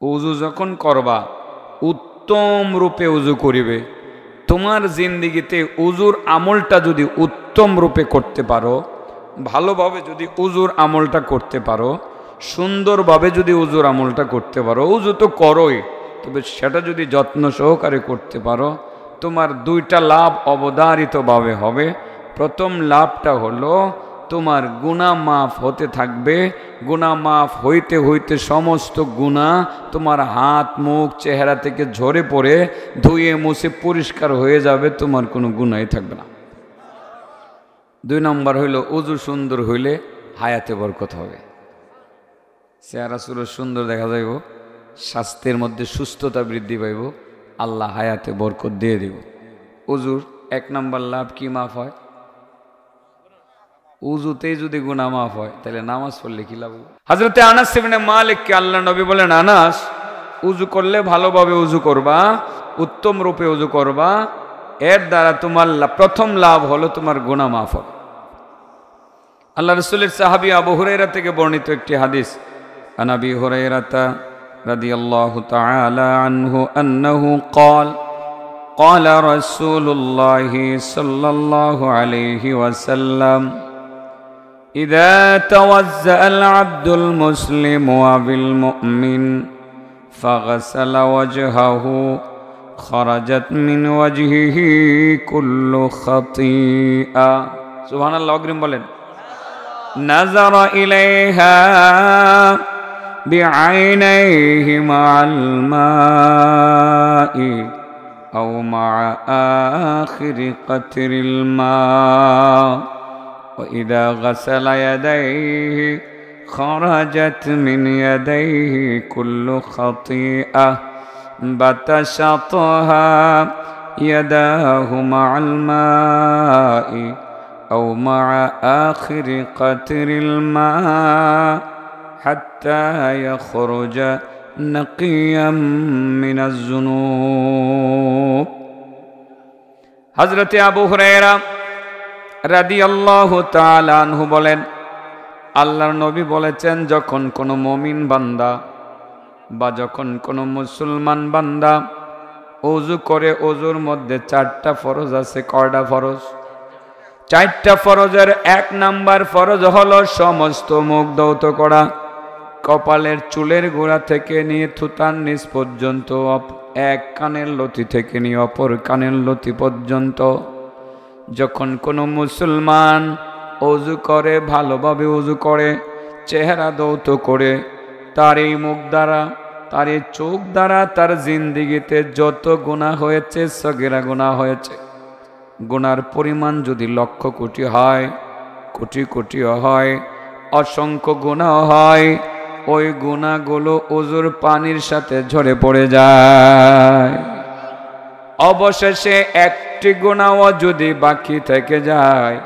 উজু যখন করবা উত্তম রূপে উজু করিবে। তোমার জিন্দিগিতে উজুর আমলটা যদি উত্তম রূপে করতে পারো, ভালোভাবে যদি উজুর আমলটা করতে পারো, সুন্দরভাবে যদি উজুর আমলটা করতে পারো, উজু তো করোই, তবে সেটা যদি যত্ন সহকারে করতে পারো, তোমার দুইটা লাভ অবধারিতভাবে হবে। প্রথম লাভটা হলো তোমার গুনাহ মাফ হতে থাকবে। গুনাহ মাফ হইতে হইতে সমস্ত গুনাহ তোমার হাত মুখ চেহারা থেকে ঝরে পড়ে ধুয়ে মুছে পরিষ্কার হয়ে যাবে, তোমার কোনো গুনাহই থাকবে না। দুই নম্বর হইল উজু সুন্দর হইলে হায়াতে বরকত হবে, চেহারা সুরত সুন্দর দেখা যাইব, স্বাস্থ্যের মধ্যে সুস্থতা বৃদ্ধি পাইব, আল্লাহ হায়াতে বরকত দিয়ে দিব। উজুর এক নম্বর লাভ কি মাফ হয়? উজুতেই যদি গুনাহ মাফ হয় তাহলে নামাজ পড়লে কি লাভ? হযরতে আনাস ইবনে মালিককে আল্লাহ নবী বলেন, আনাস, উজু করলে ভালোভাবে উজু করবা, উত্তম রূপে উজু করবা, এর দ্বারা তোমার প্রথম লাভ হলো তোমার গুনাহ মাফ হবে। আল্লাহ রাসূলের সাহাবী আবু হুরায়রা থেকে বর্ণিত একটি হাদিস, আন আবি হুরায়রা রাদিয়াল্লাহু তাআলা আনহু আন্নাহু ক্বাল قال رسول الله صلى الله عليه وسلم إذا توزأ العبد المسلم وبالمؤمن فغسل وجهه خرجت من وجهه كل خطيئة سبحان الله أكرم بولن نظر إليها بعينيه مع الماء أو مع آخر قطر الماء وإذا غسل يديه خرجت من يديه كل خطيئة بتشطها يداه مع الماء أو مع آخر قطر الماء حتى يخرج نقيا من الذنوب হযরতে আবু হুরায়রা রাদিয়াল্লাহু তাআলা আনহু বলেন, আল্লাহর নবী বলেছেন, যখন কোনো মুমিন বান্দা বা যখন কোনো মুসলমান বান্দা ওযু করে, ওযুর মধ্যে চারটা ফরজ আছে। কয়টা ফরজ? চারটা ফরজের এক নাম্বার ফরজ হলো সমস্ত মুখ ধৌত করা, কপালের চুলের গোড়া থেকে নিয়ে থুতার নিচ পর্যন্ত, এক কানের লতি থেকে নিয়ে অপর কানের লতি পর্যন্ত। যখন কোনো মুসলমান ওযু করে, ভালোভাবে ওযু করে, চেহারা ধৌত করে, তার এই মুখ দ্বারা, তার এই চোখ দ্বারা তার জিন্দিগিতে যত গুনাহ হয়েছে, সগীরা গুনাহ হয়েছে, গুনার পরিমাণ যদি লক্ষ কোটি হয়, কোটি কোটিও হয়, অসংখ্য গুনাহ হয়, ওই গুনাহগুলো ওযুর পানির সাথে ঝরে পড়ে যায়। অবশেষে একটি গুনাহও যদি বাকি থেকে যায়,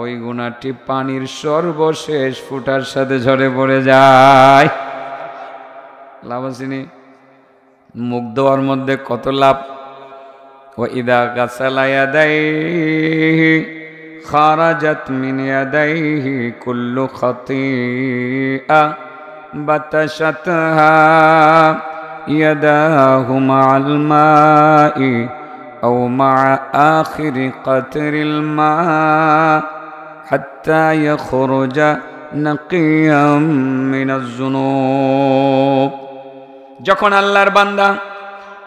ওই গুনাহটি পানির সর্বশেষ ফোঁটার সাথে ঝরে পড়ে যায়। লাভ আসেনি? মুখ ধোয়ার মধ্যে কত লাভ! وإذا غسل يديه خرجت من يديه كل خطيئة بتشتها يداه مع الماء أو مع آخر قطر الماء حتى يخرج نقيا من الذنوب যখন আল্লাহর বান্দা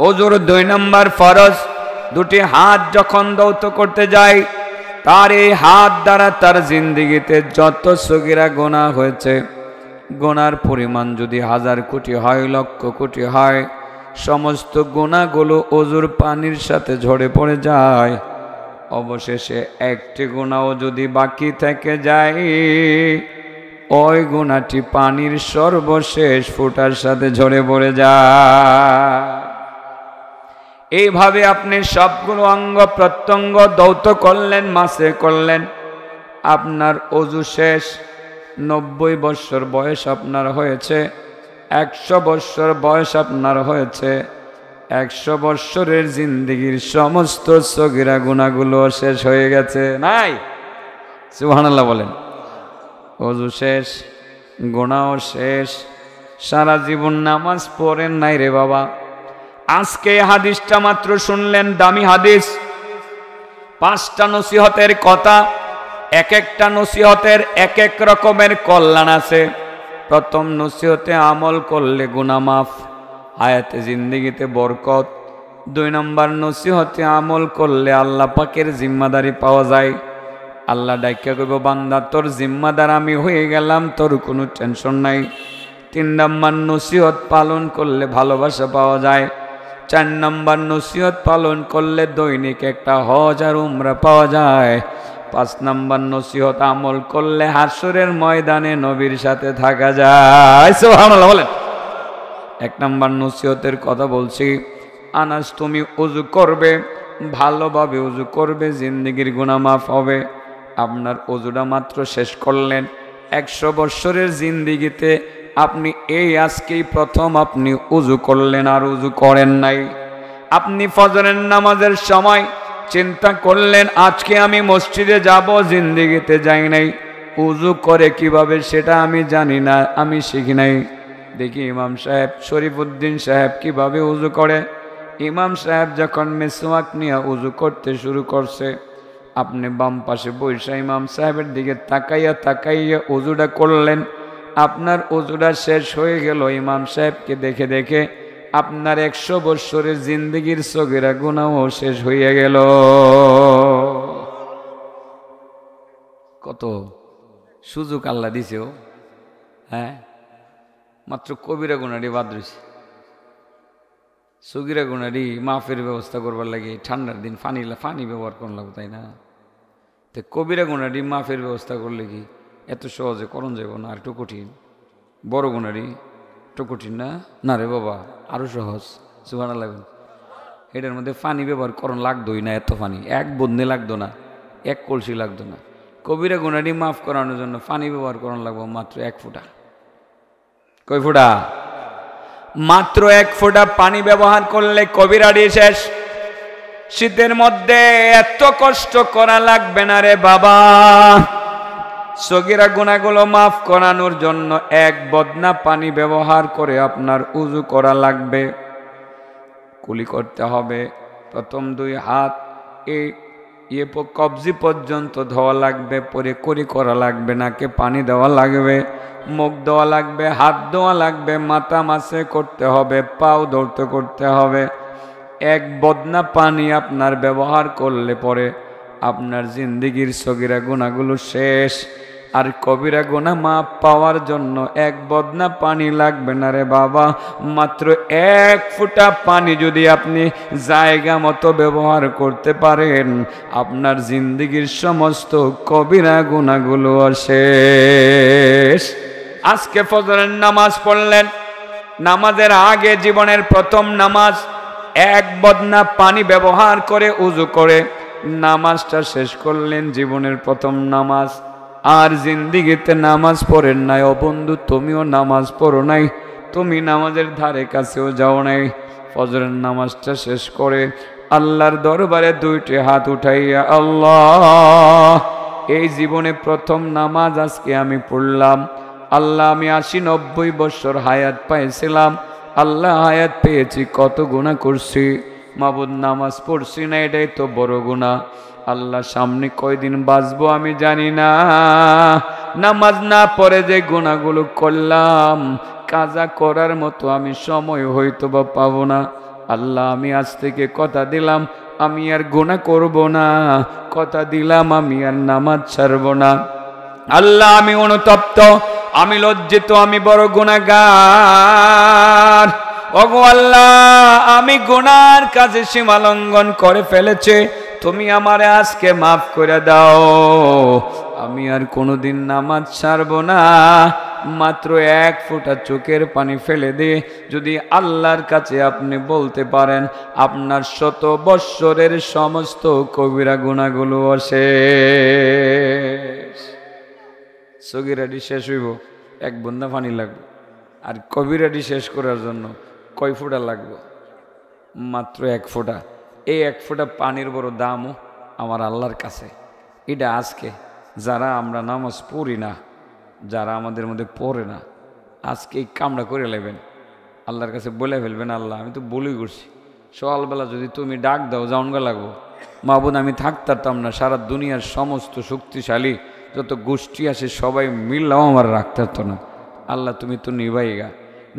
ওযুর 2 নম্বর ফরজ দুটি হাত যখন ধৌত করতে যায়, তার এই হাত দ্বারা তার জিন্দিগিতে যত সগীরা গুনাহ হয়েছে, গুনার পরিমাণ যদি 1000 কোটি হয়, লক্ষ কোটি হয়, সমস্ত গুনাহগুলো ওযুর পানির সাথে ঝরে পড়ে যায়। অবশেষে একটি গুনাহও যদি বাকি থেকে যায়, ওই গুনাহটি পানির সর্বশেষ ফোঁটার সাথে ঝরে পড়ে যায়। এইভাবে আপনি সবগুলো অঙ্গ প্রত্যঙ্গ ধৌত করলেন, মাসে করলেন, আপনার ওযু শেষ। 90 বছর বয়স আপনার হয়েছে, 100 বছর বয়স আপনার হয়েছে, 100 বছরের জিন্দেগির সমস্ত সগীরা গুনাহগুলো শেষ হয়ে গেছে। নাই? সুবহানাল্লাহ বলেন। ওযু শেষ, গুনাহও শেষ, সারা জীবন নামাজ পড়েন নাই রে বাবা। আজকে হাদিসটা মাত্র শুনলেন, দামি হাদিস। 5টা নসিহতের কথা, এক একটা নসিহতের এক এক রকমের কল্যাণ আছে। প্রথম নসিহতে আমল করলে গুনাহ মাফ, হায়াতে জিন্দেগিতে বরকত। 2 নম্বর নসিহতে আমল করলে আল্লাহ পাকের জিম্মাদারি পাওয়া যায়। আল্লাহ ডাইকা কইব, বান্দা তোর জিম্মাদার আমি হয়ে গেলাম, তোর কোনো টেনশন নাই। 3 নম্বর নসিহত পালন করলে ভালোবাসা পাওয়া যায়। 4 নম্বর নসিহত পালন করলে দৈনিক একটা হজ আর উমরা পাওয়া যায়। 5 নম্বর নসিহত আমল করলে হাসরের ময়দানে নবীর সাথে থাকা যায়। সুবহানাল্লাহ বলেন। 1 নম্বর নসিহতের কথা বলছি, আনাস তুমি ওযু করবে, ভালোভাবে ওযু করবে, জিন্দেগির গুনাহ মাফ হবে। আপনার ওযুটা মাত্র শেষ করলেন, 100 বছরের জিন্দেগিতে আপনি এই আজকেই প্রথম আপনি ওযু করলেন আর ওযু করেন নাই। আপনি ফজরের নামাজের সময় চিন্তা করলেন আজকে আমি মসজিদে যাব, জিন্দেগিতে যাই নাই। ওযু করে কিভাবে সেটা আমি জানি না, আমি শিখি নাই। দেখি ইমাম সাহেব শরীফউদ্দিন সাহেব কিভাবে ওযু করে। ইমাম সাহেব যখন মিসওয়াক নিয়ে ওযু করতে শুরু করছে, আপনি বাম পাশে বসে ইমাম সাহেবের দিকে তাকাইয়া তাকাইয়া ওযুটা করলেন। আপনার ওযুটা শেষ হয়ে গেল, ইমাম সাহেবকে দেখে দেখে আপনার 100 বছরের জিন্দেগির সগীরা গুনাহও শেষ হয়ে গেল। কত সুযোগ আল্লাহ দিছে। হ্যাঁ, মাত্র কবিরা গুনাহটি বাদ রয়েছে। সগীরা গুনাহটি মাফের ব্যবস্থা করবার লাগে ঠান্ডার দিন পানি ব্যবহার করুন লাগবে, তাই না? তো কবিরা গুনাহটি মাফের ব্যবস্থা করলে কি এত সহজে করণ যাব না? আর একটু কঠিন। বড় গুনাহটি একটু কঠিন না? না রে বাবা, আরো সহজ। সুবহানাল্লাহ। এটার মধ্যে পানি ব্যবহার করণ লাগতোই না, এত পানি 1 বদনে লাগতো না, 1 কলসি লাগতো না। কবিরা গুনাহটি মাফ করানোর জন্য পানি ব্যবহার করণ লাগবো মাত্র 1 ফোঁটা। কয় ফোঁটা? মাত্র 1 ফোঁটা পানি ব্যবহার করলে কবিরাটি শেষ। শীতের মধ্যে এত কষ্ট করা লাগবে না রে বাবা। সগীরা গুনাহগুলো মাফ করানোর জন্য 1 বদনা পানি ব্যবহার করে আপনার উযু করা লাগবে। কুলি করতে হবে। প্রথম 2 হাত এই কবজি পর্যন্ত ধোয়া লাগবে, পরে কুলি করা লাগবে, নাকে পানি দেওয়া লাগবে, মুখ ধোয়া লাগবে, হাত ধোয়া লাগবে, মাথা মাসে করতে হবে, পাও ধরতে করতে হবে। 1 বদনা পানি আপনার ব্যবহার করলে পরে আপনার জিন্দেগির সগীরা গুনাহগুলো শেষ। আর কবিরা গুনাহ মাপ পাওয়ার জন্য 1 বদনা পানি লাগবে না রে বাবা। মাত্র 1 ফোঁটা পানি যদি আপনি জায়গা মতো ব্যবহার করতে পারেন, আপনার জিন্দেগির সমস্ত কবিরা গুনাহগুলো শেষ। আজকে ফজরের নামাজ পড়লেন, নামাজের আগে জীবনের প্রথম নামাজ 1 বদনা পানি ব্যবহার করে উযু করে নামাজটা শেষ করলেন, জীবনের প্রথম নামাজ। আর জিন্দেগিতে নামাজ পড়েন নাই। ও বন্ধু, তুমিও নামাজ পড়ো নাই, তুমি নামাজের ধারে কাছেও যাও নাই। ফজরের নামাজটা শেষ করে আল্লাহর দরবারে 2টি হাত উঠাইয়া, আল্লাহ, এই জীবনে প্রথম নামাজ আজকে আমি পড়লাম। আল্লাহ, আমি 80-90 বছর হায়াত পাইছিলাম। আল্লাহ, হায়াত পেয়েছি, কত গুনাহ করছি। মাবুদ, নামাজ পড়ছি না, এটাই তো বড় গুনাহ। আল্লাহ, সামনে কয়দিন বাঁচবো আমি জানি না। নামাজ না পড়ে যে গুনাহগুলো করলাম, কাজা করার মতো আমি সময় হয়তো বা পাবো না। আল্লাহ, আমি আজ থেকে কথা দিলাম আমি আর গুনাহ করব না, কথা দিলাম আমি আর নামাজ ছাড়ব না। আল্লাহ, আমি অনুতপ্ত, আমি লজ্জিত, আমি বড় গুনাহগার। ওগো আল্লাহ, আমি গুনার কাজে সীমা লঙ্ঘন করে ফেলেছি, তুমি আমারে আজকে মাফ করে দাও। আমি আর কোনোদিন নামাজ ছাড়ব না। মাত্র 1 ফোঁটা চোখের পানি ফেলে দিয়ে যদি আল্লাহর কাছে আপনি বলতে পারেন, আপনার 100 বৎসরের সমস্ত কবিরা গুনাহগুলো শেষ। সগীরাটি শেষ হইব, 1 বুন্দা পানি লাগবে। আর কবিরাটি শেষ করার জন্য কয় ফোঁটা লাগবে? মাত্র 1 ফোঁটা। এই 1 ফোঁটা পানির বড় দামও আমার আল্লাহর কাছে। এটা আজকে যারা আমরা নামাজ পড়ি না, যারা আমাদের মধ্যে পড়ে না, আজকে এই কামড়া করে নেবেন, আল্লাহর কাছে বলে ফেলবেন, আল্লাহ আমি তো বলেই করছি, সকালবেলা যদি তুমি ডাক দাও যাওনগা লাগবো, মাহবুদ আমি থাকতাম না, সারা দুনিয়ার সমস্ত শক্তিশালী যত গোষ্ঠী আছে সবাই মিললাম আমার রাখতে পারতো না। আল্লাহ তুমি তো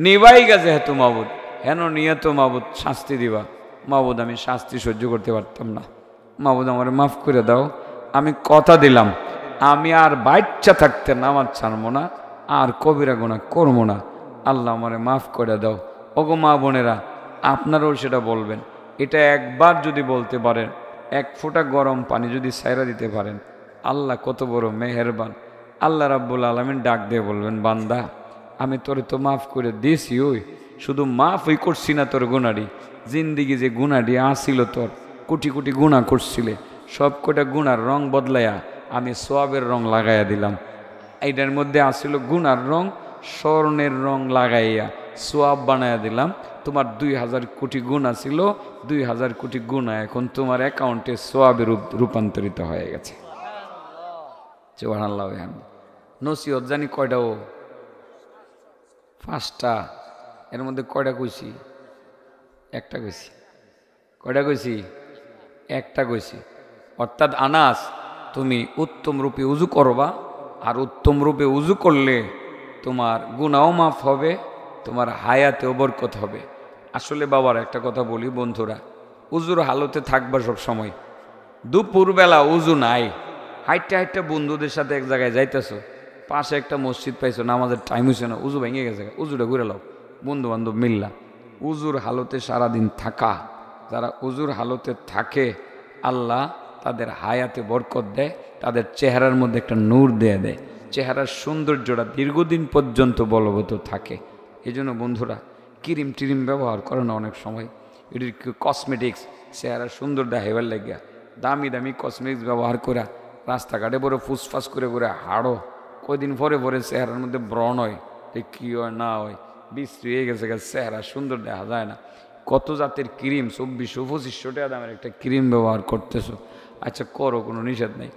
নিবাইগা যেহেতু মাহবুদ, হেন নিয়ে তো মাহবুদ শাস্তি দিবা, মাহবুদ আমি শাস্তি সহ্য করতে পারতাম না, মাহবুদ আমার মাফ করে দাও, আমি কথা দিলাম আমি আর বাচ্চা থাকতে নামাজ ছাড়বো না, আর কবিরা গুনাহ করবো না, আল্লাহ আমারে মাফ করে দাও। ওগো মা বোনেরা, আপনারাও সেটা বলবেন। এটা একবার যদি বলতে পারেন, এক ফোঁটা গরম পানি যদি সাইরা দিতে পারেন, আল্লাহ কত বড় মেহেরবান। আল্লাহ রাব্বুল আলামিন ডাক দিয়ে বলবেন, বান্দা আমি তোরে তো মাফ করে দিয়েছি, ওই শুধু মাফই করছি না, তোর গুনারি জিন্দিগি যে গুনাটি আসিল, তোর কোটি কোটি গুণা করছিলে, সব কটা গুনার রং বদলাইয়া আমি সোয়াবের রং লাগাইয়া দিলাম। এইটার মধ্যে আসিল গুনার রং, স্বর্ণের রং লাগাইয়া সোয়াব বানাইয়া দিলাম। তোমার 2000 কোটি গুণা ছিল, 2000 কোটি গুণা এখন তোমার অ্যাকাউন্টে সোয়াবে রূপান্তরিত হয়ে গেছে। সুবহানাল্লাহ। নসিহত জানি কয়টা? ও 5টা। এর মধ্যে কয়টা কইছি? একটা কইছি। কয়টা কইছি? একটা কইছি। অর্থাৎ আনাস, তুমি উত্তম রূপে উজু করবা, আর উত্তম রূপে উজু করলে তোমার গুনাও মাফ হবে, তোমার হায়াতেও বরকত হবে। আসলে বাবার একটা কথা বলি বন্ধুরা, উজুর হালতে থাকবা সব সময়। দুপুরবেলা উজু নাই, হাইটটা হাইটটা বন্ধুদের সাথে এক জায়গায় যাইতেছো, পাশে একটা মসজিদ পাইছো, নামাজের টাইম হয়েছে না, উজু ভেঙে গেছে, উজুটা ঘুরে লাও, বন্ধু বান্ধব মিল্লা। উজুর হালতে সারাদিন থাকা, যারা উজুর হালতে থাকে আল্লাহ তাদের হায়াতে বরকত দেয়, তাদের চেহারার মধ্যে একটা নূর দিয়ে দেয়, চেহারার সৌন্দর্যটা দীর্ঘদিন পর্যন্ত বলবৎ থাকে। এই জন্য বন্ধুরা, ক্রিম টিরিম ব্যবহার করে না অনেক সময়, এটির কসমেটিক্স চেহারার সুন্দর দেখাইবার লাগিয়া দামি দামি কসমেটিক্স ব্যবহার করে রাস্তাঘাটে বড় ফুসফাস করে করে হাড়ো, কয়দিন পরে পরে চেহারার মধ্যে ব্রণ হয়, কী হয় না হয়, বিশ্রী হয়ে গেছে, চেহারা সুন্দর দেখা যায় না। কত জাতের ক্রিম, 2400-2500 টাকা দামের একটা ক্রিম ব্যবহার করতেছো। আচ্ছা করো, কোনো নিষেধ নেই,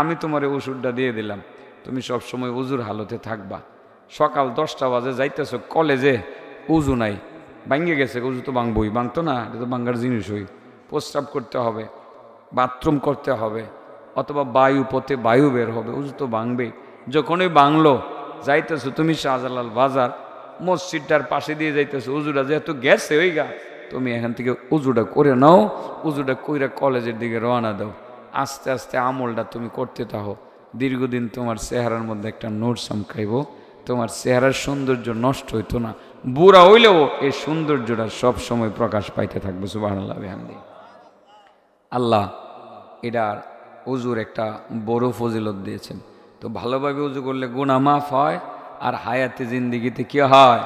আমি তোমার ওষুধটা দিয়ে দিলাম, তুমি সবসময় উজুর হালতে থাকবা। সকাল 10টা বাজে যাইতেছো কলেজে, উজু নাই, ভাঙ্গে গেছে, উজু তো ভাঙবই, ভাঙতো না, এটা তো ভাঙ্গার জিনিস, হই প্রস্রাব করতে হবে, বাথরুম করতে হবে, অথবা বায়ু পথে বায়ু বের হবে, উজু তো ভাঙবেই। যখনই ভাঙলো যাইতেছো তুমি শাহজালাল বাজার, মসজিদটার পাশে দিয়ে যাইতেছো, উজুটা যেহেতু গেছে ওই গা, তুমি এখান থেকে উজুটা করে নাও, উজুটা কইরা কলেজের দিকে রওনা দাও। আস্তে আস্তে আমলটা তুমি করতে থাকো, দীর্ঘদিন তোমার চেহারার মধ্যে একটা নূর চমকাইব, তোমার চেহারার সৌন্দর্য নষ্ট হইতো না, বুড়া হইলেও এই সৌন্দর্যটা সব সময় প্রকাশ পাইতে থাকবে। সুবহানাল্লাহ বিহামদিহি। আল্লাহ এটার উজুর একটা বড় ফজিলত দিয়েছেন। তো ভালোভাবে উজু করলে গুনাহ মাফ হয়, আর হায়াতে জিন্দিগিতে কি হয়?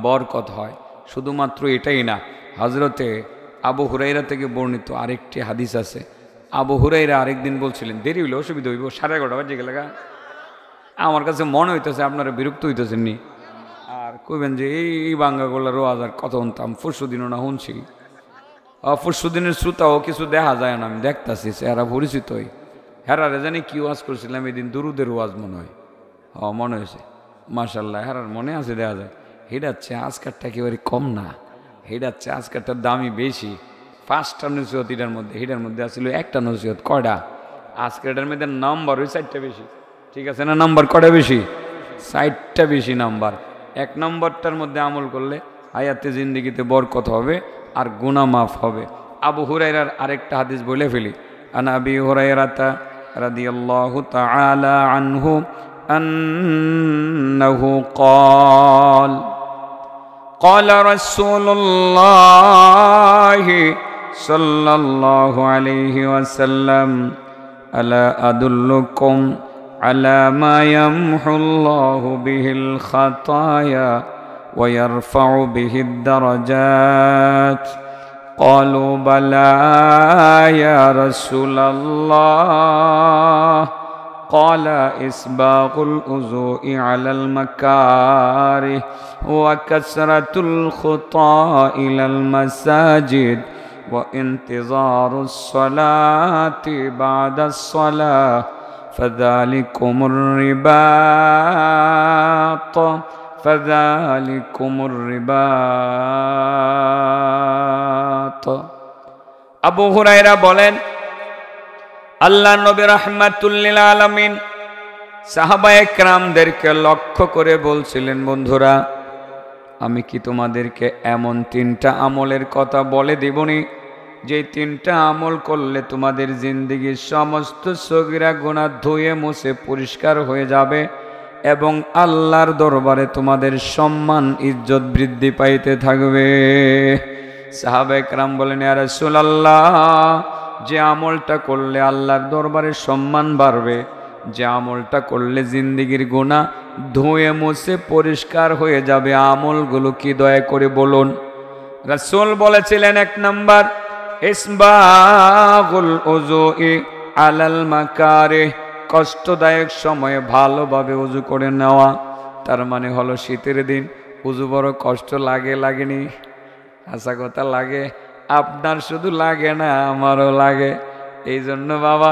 বরকত হয়। শুধুমাত্র এটাই না, হজরতে আবু হুরাইরা থেকে বর্ণিত আরেকটি হাদিস আছে। আবু হুরাইরা আরেকদিন বলছিলেন, দেরি হইলে অসুবিধা হইব, 11:30 বাজে গেলে গা, আমার কাছে মনে হইতেছে আপনারা বিরক্ত হইতেছেন নি, আর কইবেন যে এই বাঙ্গাগোলা রোয়াজ আর কত শুনতাম, পরশুদিনও না শুনছি, পরশুদিনের শ্রোতাও কিছু দেখা যায় না, আমি দেখতেছি চেহারা পরিচিতই, হেরারে জানি কি ওয়াজ করছিলাম এদিন, দুরুদের ওয়াজ মনে হয়, মনে হয়েছে, মাশাল্লাহ হেরার মনে আছে, দেখা যায় হেডাচ্ছে আজকারটা একেবারে কম না, হেডাচ্ছে আজকারটার দামই বেশি। 5টা নসিহত এটার মধ্যে, হেডার মধ্যে আসলে একটা নসিহত, কয়টা? আজকের এটার মধ্যে নাম্বার ওই 4টা বেশি, ঠিক আছে না? নাম্বার কয়টা বেশি? 4টা বেশি নাম্বার। 1 নম্বরটার মধ্যে আমল করলে হায়াতে জিন্দিগিতে বরকত হবে আর গুনাহ মাফ হবে। আবু হুরায়রার আরেকটা হাদিস বলে ফেলি। আন আবি হুরায়রাতা রাদিয়াল্লাহু তাআলা আনহু আন্নাহু ক্বাল قال رسول الله صلى الله عليه وسلم ألا أدلكم على ما يمحو الله به الخطايا ويرفع به الدرجات قالوا بلى يا رسول الله قال إسباغ الوضوء على المكاره وكثرة الخطى إلى المساجد وانتظار الصلاة بعد الصلاة فذلكم الرباط ফাযালিকুমুর রিবাত। আবু হুরায়রা বলেন, আল্লাহর নবী রাহমাতুল লিল আলামিন সাহাবায়ে কেরামদেরকে লক্ষ্য করে বলছিলেন, বন্ধুরা আমি কি তোমাদেরকে এমন 3টা আমলের কথা বলে দেবনি যে 3টা আমল করলে তোমাদের জিন্দেগির সমস্ত সগীরা গুনাহ ধুয়ে মুছে পরিষ্কার হয়ে যাবে এবং আল্লাহর দরবারে তোমাদের সম্মান ইজ্জত বৃদ্ধি পাইতে থাকবে। সাহাবায়ে কেরাম বলেন, ইয়া রাসূলুল্লাহ, যে আমলটা করলে আল্লাহর দরবারে সম্মান বাড়বে, যে আমলটা করলে জিন্দেগির গুনাহ ধুয়ে মুছে পরিষ্কার হয়ে যাবে, আমলগুলো কি দয়া করে বলুন। রাসূল বলেছিলেন, 1 নাম্বার ইসবাগুল উযুই আলাল মাকারিহ, কষ্টদায়ক সময়ে ভালোভাবে উযু করে নেওয়া। তার মানে হলো শীতের দিন উযু বড় কষ্ট লাগেনি? আশা কথা লাগে, আপনার শুধু লাগে না আমারও লাগে। এই জন্য বাবা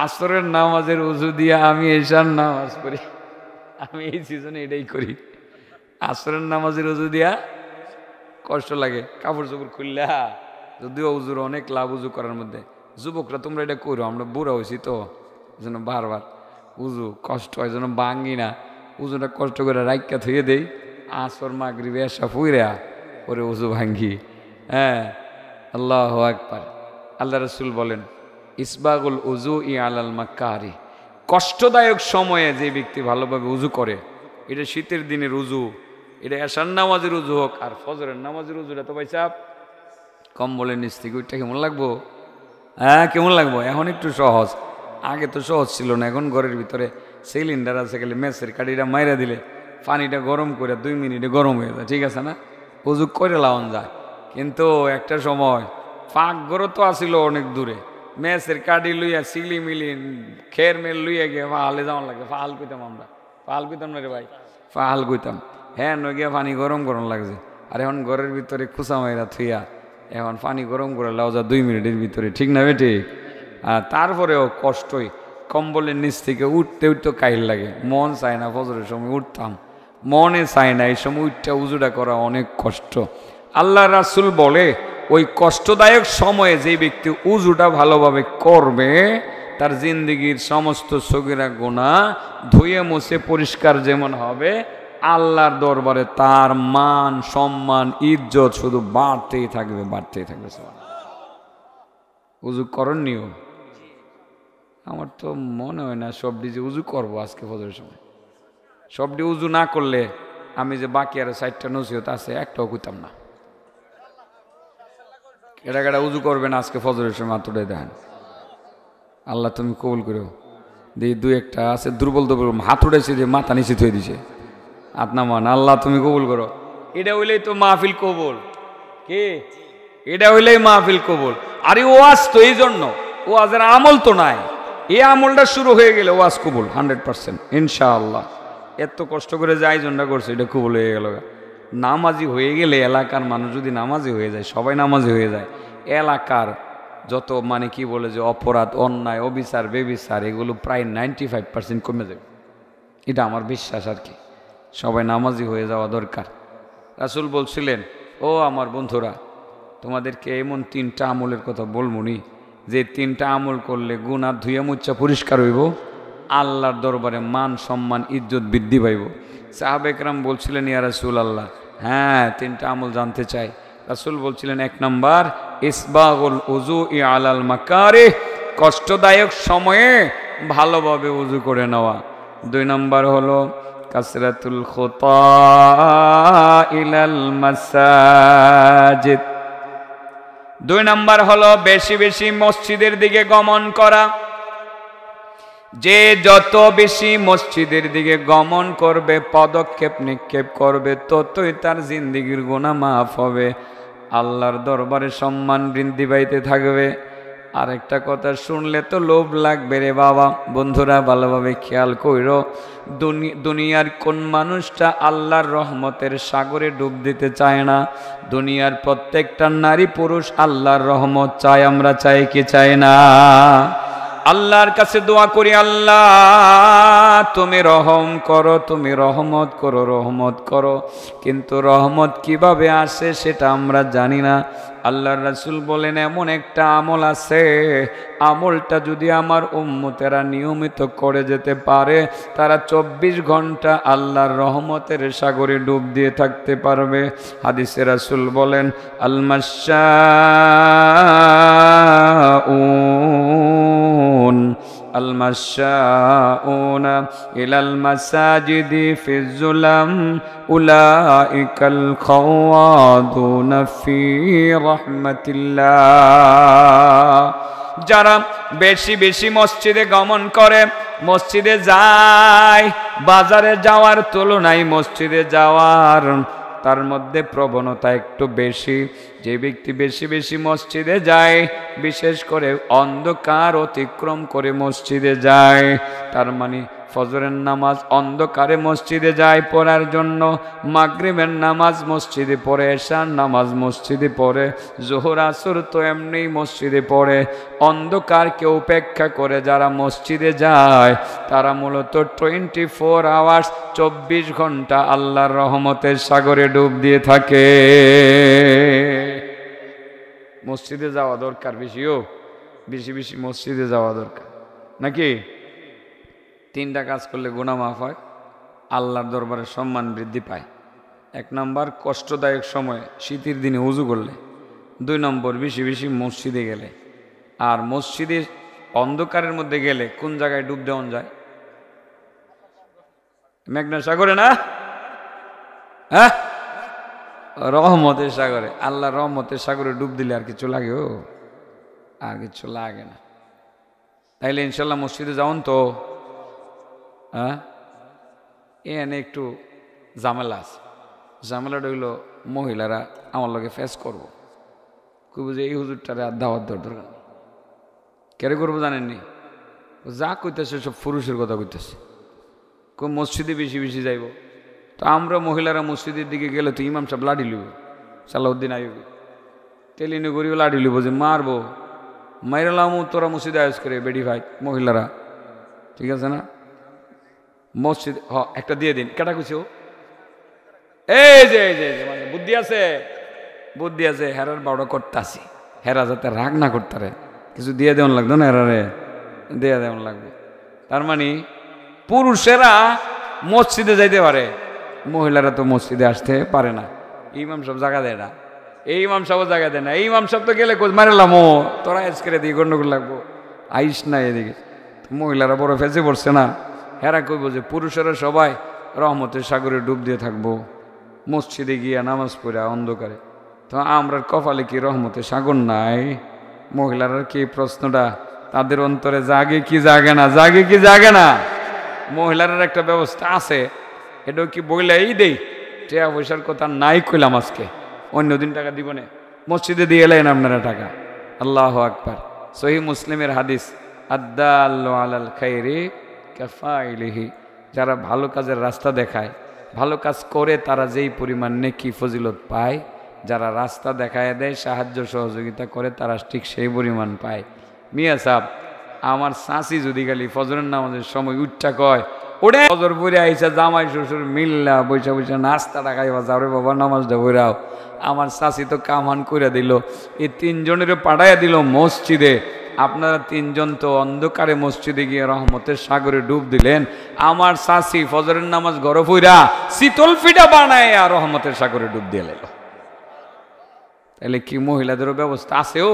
আসরের নামাজের উযু দিয়ে আমি এশার নামাজ পড়ি, আমি এই সিজনে এটাই করি। আসরের নামাজের উযু দিয়া কষ্ট লাগে, কাপড় চোপড় খুললা, যদিও উযুর অনেক লাভ উযু করার মধ্যে। যুবকরা তোমরা এটা করো, আমরা বুড়া হয়েছি তো যেন বারবার উযু কষ্ট হয়, যেন ভাঙি না। উযুটা কষ্ট করে রাইকা থুয়ে দেই, আসর মাগরিব এশা ফুইরা পরে উযু ভাঙ্গি। হ্যাঁ, আল্লাহু আকবার। আল্লাহ রাসূল বলেন, ইসবাগুল উযুই আলাল মাকারিহ, কষ্টদায়ক সময়ে যে ব্যক্তি ভালোভাবে উযু করে, এটা শীতের দিনের উযু, এটা এশার নামাজের উযু হোক আর ফজরের নামাজের উযুটা তো ভাই চাপ কম্বলের নিচ থেকে ওইটা কেমন লাগবো? হ্যাঁ, কেমন লাগবো? এখন একটু সহজ, আগে তো সহজ ছিল না। এখন ঘরের ভিতরে সিলিন্ডার আছে, খালি মেসের কাঠিটা মাইরা দিলে পানিটা গরম করে 2 মিনিটে গরম হয়ে যায়, ঠিক আছে না? উযু করে লাওন যায়। কিন্তু একটা সময় পাকঘর তো আসিল অনেক দূরে, মেসের কাঠি লইয়া সিলি মিলি খের মেল লইয়া গিয়ে ফাহালে যাওয়ান লাগে। ফাহাল কইতাম আমরা, ফাহাল কইতাম না রে ভাই, ফাহাল কইতাম। হ্যাঁ, নই গিয়া পানি গরম গরম লাগছে। আর এখন ঘরের ভিতরে খুসা মাইরা থুইয়া এখন পানি গরম করে লাও যা 2 মিনিটের ভিতরে, ঠিক না বেটি? আর তারপরেও কষ্টই, কম্বলের নিচ থেকে উঠতে উঠতে কাহিল লাগে, মন চায় না। ফজরের সময় উঠতাম, মনে চায় না, এই সময় উঠতে উজুটা করা অনেক কষ্ট। আল্লাহ রাসূল বলে, ওই কষ্টদায়ক সময়ে যে ব্যক্তি উজুটা ভালোভাবে করবে তার জিন্দেগির সমস্ত সগীরা গুনাহ ধুয়ে মুছে পরিষ্কার যেমন হবে, আল্লাহর দরবারে তার মান সম্মান ইজ্জত শুধু বাড়তেই থাকবে, বাড়তেই থাকবে। উজু করণ নিয়ম আমার তো মনে হয় না সবটি যে উজু করবো আজকে ফজরের সময়। সবটি উজু না করলে আমি যে বাকি আর 4টা নসিহত আছে একটাও কইতাম না। এটা কেটা উজু করবেন আজকে ফজরের সময়? হাতটাই দেখেন। আল্লাহ তুমি কবুল করো। দিয়ে 2-1টা আছে দুর্বল দুর্বল, হাত উঠেছে যে মাথা নিচে থয়ে দিছে, হাত নামান। আল্লাহ তুমি কবুল করো। এটা হইলেই তো মাহফিল কবুল। কি এটা হইলেই মাহফিল কবুল। আরে ওয়াজ তো এই জন্য, ওয়াজের আমল তো নাই। এই আমলটা শুরু হয়ে গেলে ওয়াজ কবুল 100% ইনশাআল্লাহ। এত কষ্ট করে যাই জন্য করছে, এটা কবুল হয়ে গেল। নামাজি হয়ে গেলে এলাকার মানুষ যদি নামাজি হয়ে যায়, সবাই নামাজি হয়ে যায়, এলাকার যত মানে কি বলে যে অপরাধ অন্যায় অবিচার বেবিচার এগুলো প্রায় 95% কমে যাবে। এটা আমার বিশ্বাস আর কি। সবাই নামাজি হয়ে যাওয়া দরকার। রাসূল বলছিলেন, ও আমার বন্ধুরা, তোমাদেরকে এমন 3টা আমলের কথা বলবনি যে 3টা আমল করলে গুনাহ ধুয়ে মুচ্ছা পরিষ্কার হইব, আল্লাহর দরবারে মান সম্মান ইজ্জত বৃদ্ধি পাইব। সাহাবা একরাম বলছিলেন, ইয়া রাসূলুল্লাহ, হ্যাঁ 3টা আমল জানতে চাই। রাসূল বলছিলেন, 1 নাম্বার ইসবাগুল উযুই আলাল মাকারিহ, কষ্টদায়ক সময়ে ভালোভাবে উযু করে নেওয়া। 2 নাম্বার হলো কাসরাতুল খুতা ইলাল মাসাজিদ। 2 নাম্বার হলো বেশি বেশি মসজিদের দিকে গমন করা। যে যত বেশি মসজিদের দিকে গমন করবে, পদক্ষেপ নিক্ষেপ করবে, ততই তার জিন্দেগির গুনাহ মাফ হবে, আল্লাহর দরবারে সম্মান বৃদ্ধি পাইতে থাকবে। আরেকটা কথা শুনলে তো লোভ লাগবে রে বাবা। বন্ধুরা ভালোভাবে খেয়াল কইরো, দুনিয়ার কোন মানুষটা আল্লাহর রহমতের সাগরে ডুব দিতে চায় না? দুনিয়ার প্রত্যেকটা নারী পুরুষ আল্লাহর রহমত চায়। আমরা চাই কি চাই না? আল্লাহর কাছে দোয়া করি, আল্লাহ তুমি রহম করো, তুমি রহমত করো, রহমত করো। কিন্তু রহমত কিভাবে আসে সেটা আমরা জানি না। আল্লাহর রাসূল বলেন এমন একটা আমল আছে, আমলটা যদি আমার উম্মতেরা নিয়মিত করে যেতে পারে, তারা 24 ঘন্টা আল্লাহর রহমতের সাগরে ডুব দিয়ে থাকতে পারবে। হাদিসে রাসূল বলেন আল মাশাউন المشاؤون إلى المساجد في الظلم أولئك الخوادون في رحمة الله। যারা বেশি বেশি মসজিদে গমন করে, মসজিদে যায়, বাজারে যাওয়ার তুলনায় মসজিদে যাওয়ার তার মধ্যে প্রবণতা একটু বেশি। যে ব্যক্তি বেশি বেশি মসজিদে যায়, বিশেষ করে অন্ধকার অতিক্রম করে মসজিদে যায়, তার মানে ফজরের নামাজ অন্ধকারে মসজিদে যায় পড়ার জন্য, মাগরিবের নামাজ মসজিদে পড়ে, এশার নামাজ মসজিদে পড়ে, জোহর আসর তো এমনি মসজিদে পড়ে। অন্ধকারকে উপেক্ষা করে যারা মসজিদে যায়, তারা মূলত 24 আওয়ার্স 24 ঘন্টা আল্লাহর রহমতের সাগরে ডুব দিয়ে থাকে। মসজিদে যাওয়া দরকার, বেশি বেশি মসজিদে যাওয়া দরকার নাকি? 3টা কাজ করলে গুনাহ মাফ হয়, আল্লাহর দরবারে সম্মান বৃদ্ধি পায়। 1 নম্বর কষ্টদায়ক সময় শীতের দিনে ওযু করলে, 2 নম্বর বেশি বেশি মসজিদে গেলে। আর মসজিদে অন্ধকারের মধ্যে গেলে কোন জায়গায় ডুব দেওয়া যায়? মেঘনা সাগরে না? হ্যাঁ, রহমতের সাগরে। আল্লাহ রহমতের সাগরে ডুব দিলে আর কিছু লাগে? ও আর কিছু লাগে না। তাইলে ইনশাল্লাহ মসজিদে যাওন তো। হ্যাঁ, এনে একটু ঝামেলা আছে। ঝামেলাটা হইল মহিলারা আমার লগে ফেস করব, কই বুঝে এই হুজুরটারে আর দাওয়াত দেওয়ার দরকার। কেরে করবো জানেননি? যা কইতেছে সব পুরুষের কথা কইতেছে। কোন মসজিদে বেশি বেশি যাইব, তো আমরা মহিলারা মসজিদের দিকে গেলে তো ইমাম সাহেব লাঠি লিব, সালাউদ্দিন আইবি তেলিনি করিও লাঠি লিব যে মারবো, মাইরালামও তোরা মসজিদে আয়োজ করে বেডি ভাই মহিলারা, ঠিক আছে না? মসজিদ একটা দিয়ে দিন। কেটা কুছিও এই যে মানে বুদ্ধি আছে, বুদ্ধি আছে, হেরার বারোটা করতেছি, হেরা যাতে রাগ না করতে কিছু দিয়ে দেওয়ান লাগতো না, হেরারে দিয়ে দেওয়ান লাগবে। তার মানে পুরুষেরা মসজিদে যাইতে পারে, মহিলারা তো মসজিদে আসতে পারে না। ইমাম সাহেব জায়গা দেয় না, এই ইমাম সাহেব জায়গা দেয় না। এই ইমাম সাহেব তো গেলে মারেলাম, ও তোরা এস করে দিয়ে গন্ডগোল লাগবো, আইস না এদিকে। মহিলারা বড় ফেঁসে পড়ছে না, হেরা কইব যে পুরুষেরা সবাই রহমতের সাগরে ডুব দিয়ে থাকবো, মসজিদে গিয়া নামাজ পড়া অন্ধকারে। তো আমরা কপালে কি রহমতের সাগর নাই? মহিলারা কি প্রশ্নটা তাদের অন্তরে জাগে কি জাগে না, জাগে কি জাগে না? মহিলার একটা ব্যবস্থা আছে, এটাও কি বইলাই দেই, টাকা পয়সার কথা নাই কইলাম আজকে, অন্যদিন টাকা দিব না, মসজিদে দিয়ে এলেন আপনারা টাকা। আল্লাহু আকবার। সহিহ মুসলিমের হাদিস, আদ্দাল্লু আলাল খাইরি কাফাইলিহি, যারা ভালো কাজের রাস্তা দেখায়, ভালো কাজ করে তারা যেই পরিমাণ নেকি ফজিলত পায়, যারা রাস্তা দেখায় দেয়, সাহায্য সহযোগিতা করে, তারা ঠিক সেই পরিমাণ পায়। মিয়া সাহেব, আমার শাঁসি যদি খালি ফজরের নামাজের সময় উঠটা কয় ওরে ফজর পড়ে আইসা জামাই শ্বশুর মিল্লা বৈশা বৈশা নাস্তাটা খাইবা, যাবে বাবা নামাজটা বইরাও। আমার শাঁসি তো কামান করে দিল, এই 3 জনের পাঠাইয়া দিল মসজিদে। আপনারা 3 জন তো অন্ধকারে মসজিদে গিয়ে রহমতের সাগরে ডুব দিলেন, আমার শাঁসি ফজরের নামাজ ঘর ফইরা শীতল ফিটা বানায় আর রহমতের সাগরে ডুব দিয়ে এলো। তাহলে কি মহিলাদেরও ব্যবস্থা আছে? ও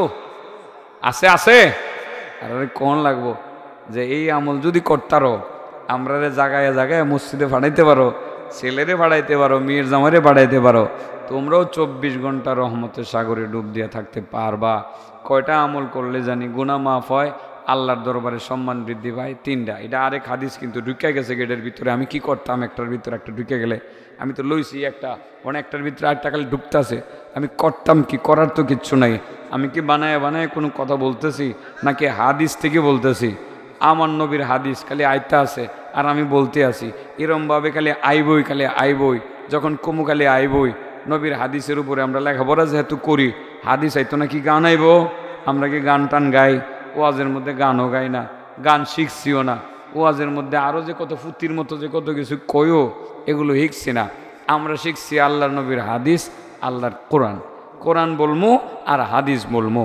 আছে, আছে। আর কোন লাগবো যে এই আমল যদি করতারো, আমরা জায়গায় জায়গায় মসজিদে পাঠাইতে পারো, ছেলেরে পাঠাইতে পারো, মেয়ের জামাইরে পাঠাইতে পারো, তোমরাও 24 ঘন্টা রহমতের সাগরে ডুব দিয়ে থাকতে পারবা। কয়টা আমল করলে জানি গুনাহ মাফ হয়, আল্লাহর দরবারে সম্মান বৃদ্ধি পায়? 3টা। এটা আরেক হাদিস কিন্তু ঢুকে গেছে গেটের ভিতরে। আমি কি করতাম, একটার ভিতরে একটা ঢুকে গেলে, আমি তো লইছি একটা, অনেকটার ভিতরে আরেকটা খালি ঢুকতেছে, আমি করতাম কি? করার তো কিচ্ছু নাই। আমি কি বানায় বানায় কোনো কথা বলতেছি নাকি হাদিস থেকে বলতেছি? আমার নবীর হাদিস খালি আইতা আছে আর আমি বলতে আছি, এরমভাবে খালি আইবই, খালি আইবই, যখন কমু খালি আইবই। নবীর হাদিসের উপরে আমরা লেখাপড়া যেহেতু করি, হাদিস আইতো নাকি গান আইব? আমরা কি গান টান গাই? ওয়াজের মধ্যে গানও গাই না, গান শিখছিও না, ওয়াজের মধ্যে আরও যে কত ফুতির মতো যে কত কিছু কইও, এগুলো শিখছি না। আমরা শিখছি আল্লাহর নবীর হাদিস, আল্লাহর কোরআন। কোরআন বলমু আর হাদিস বলমু,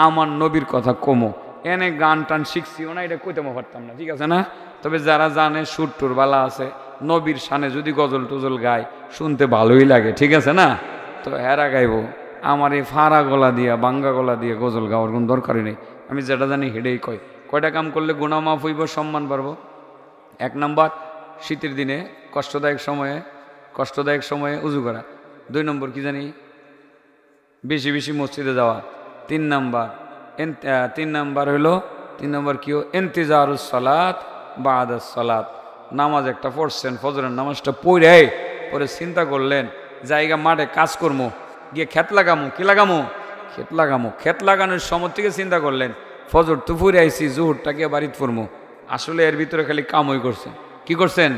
আমার নবীর কথা কমো। এনে গান টান শিখছিও না, এটা কইতে পারতাম না, ঠিক আছে না? তবে যারা জানে সুর টুর বালা আছে, নবীর শানে যদি গজল টজল গায় শুনতে ভালোই লাগে, ঠিক আছে না? তো হেরা গাইব। আমার এই ফাড়া গলা দিয়া বাঙ্গা গলা দিয়ে গজল গাওয়ার কোনো দরকারই নেই। আমি যেটা জানি হেডেই কয়। কয়টা কাম করলে গুনাহ মাফ হইব, সম্মান বাড়ব? 1 নম্বর শীতের দিনে কষ্টদায়ক সময়ে উজু করা। 2 নম্বর কি জানি, বেশি বেশি মসজিদে যাওয়া। 3 নম্বর হইল 3 নম্বর কি, ইন্তিজারুস সালাত বাদাস সালাত। নামাজ একটা পড়ছেন, ফজরের নামাজটা পরে চিন্তা করলেন জায়গা মাঠে কাজ করবো, গিয়ে ক্ষেত লাগামো। কি লাগামো? ক্ষেত লাগামো। ক্ষেত লাগানোর সময় থেকে চিন্তা করলেন ফজর তো ফুরে আইসি, জোহরটাকে বাড়িতে পড়বো। আসলে এর ভিতরে খালি কামই করছেন। কি করছেন?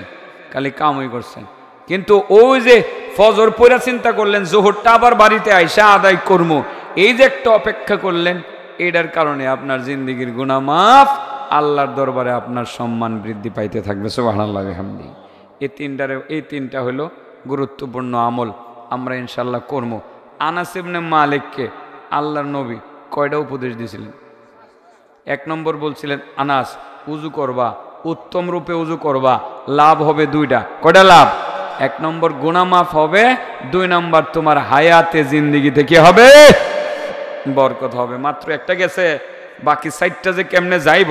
খালি কামই করছেন। কিন্তু ওই যে ফজর পড়া চিন্তা করলেন জোহরটা আবার বাড়িতে আইসা আদায় করবো, এই যে একটা অপেক্ষা করলেন, এটার কারণে আপনার জিন্দেগির গুনাহ মাফ, আল্লাহর দরবারে আপনার সম্মান বৃদ্ধি পাইতে থাকবে। সুবহানাল্লাহ বিহামদি। এই তিনটা হলো গুরুত্বপূর্ণ আমল, আমরা ইনশাল্লাহ করব। আনাস ইবনে মালিককে আল্লাহর নবী কয়টা উপদেশ দিয়েছিলেন? 1 নম্বর বলছিলেন, আনাস উজু করবা, উত্তম রূপে উজু করবা, লাভ হবে 2টা। কয়টা লাভ? 1 নম্বর গুনাহ মাফ হবে, 2 নম্বর তোমার হায়াতে জিন্দেগিতে কি হবে? বরকত হবে। মাত্র একটা গেছে, বাকি 4টা যে কেমনে যাইব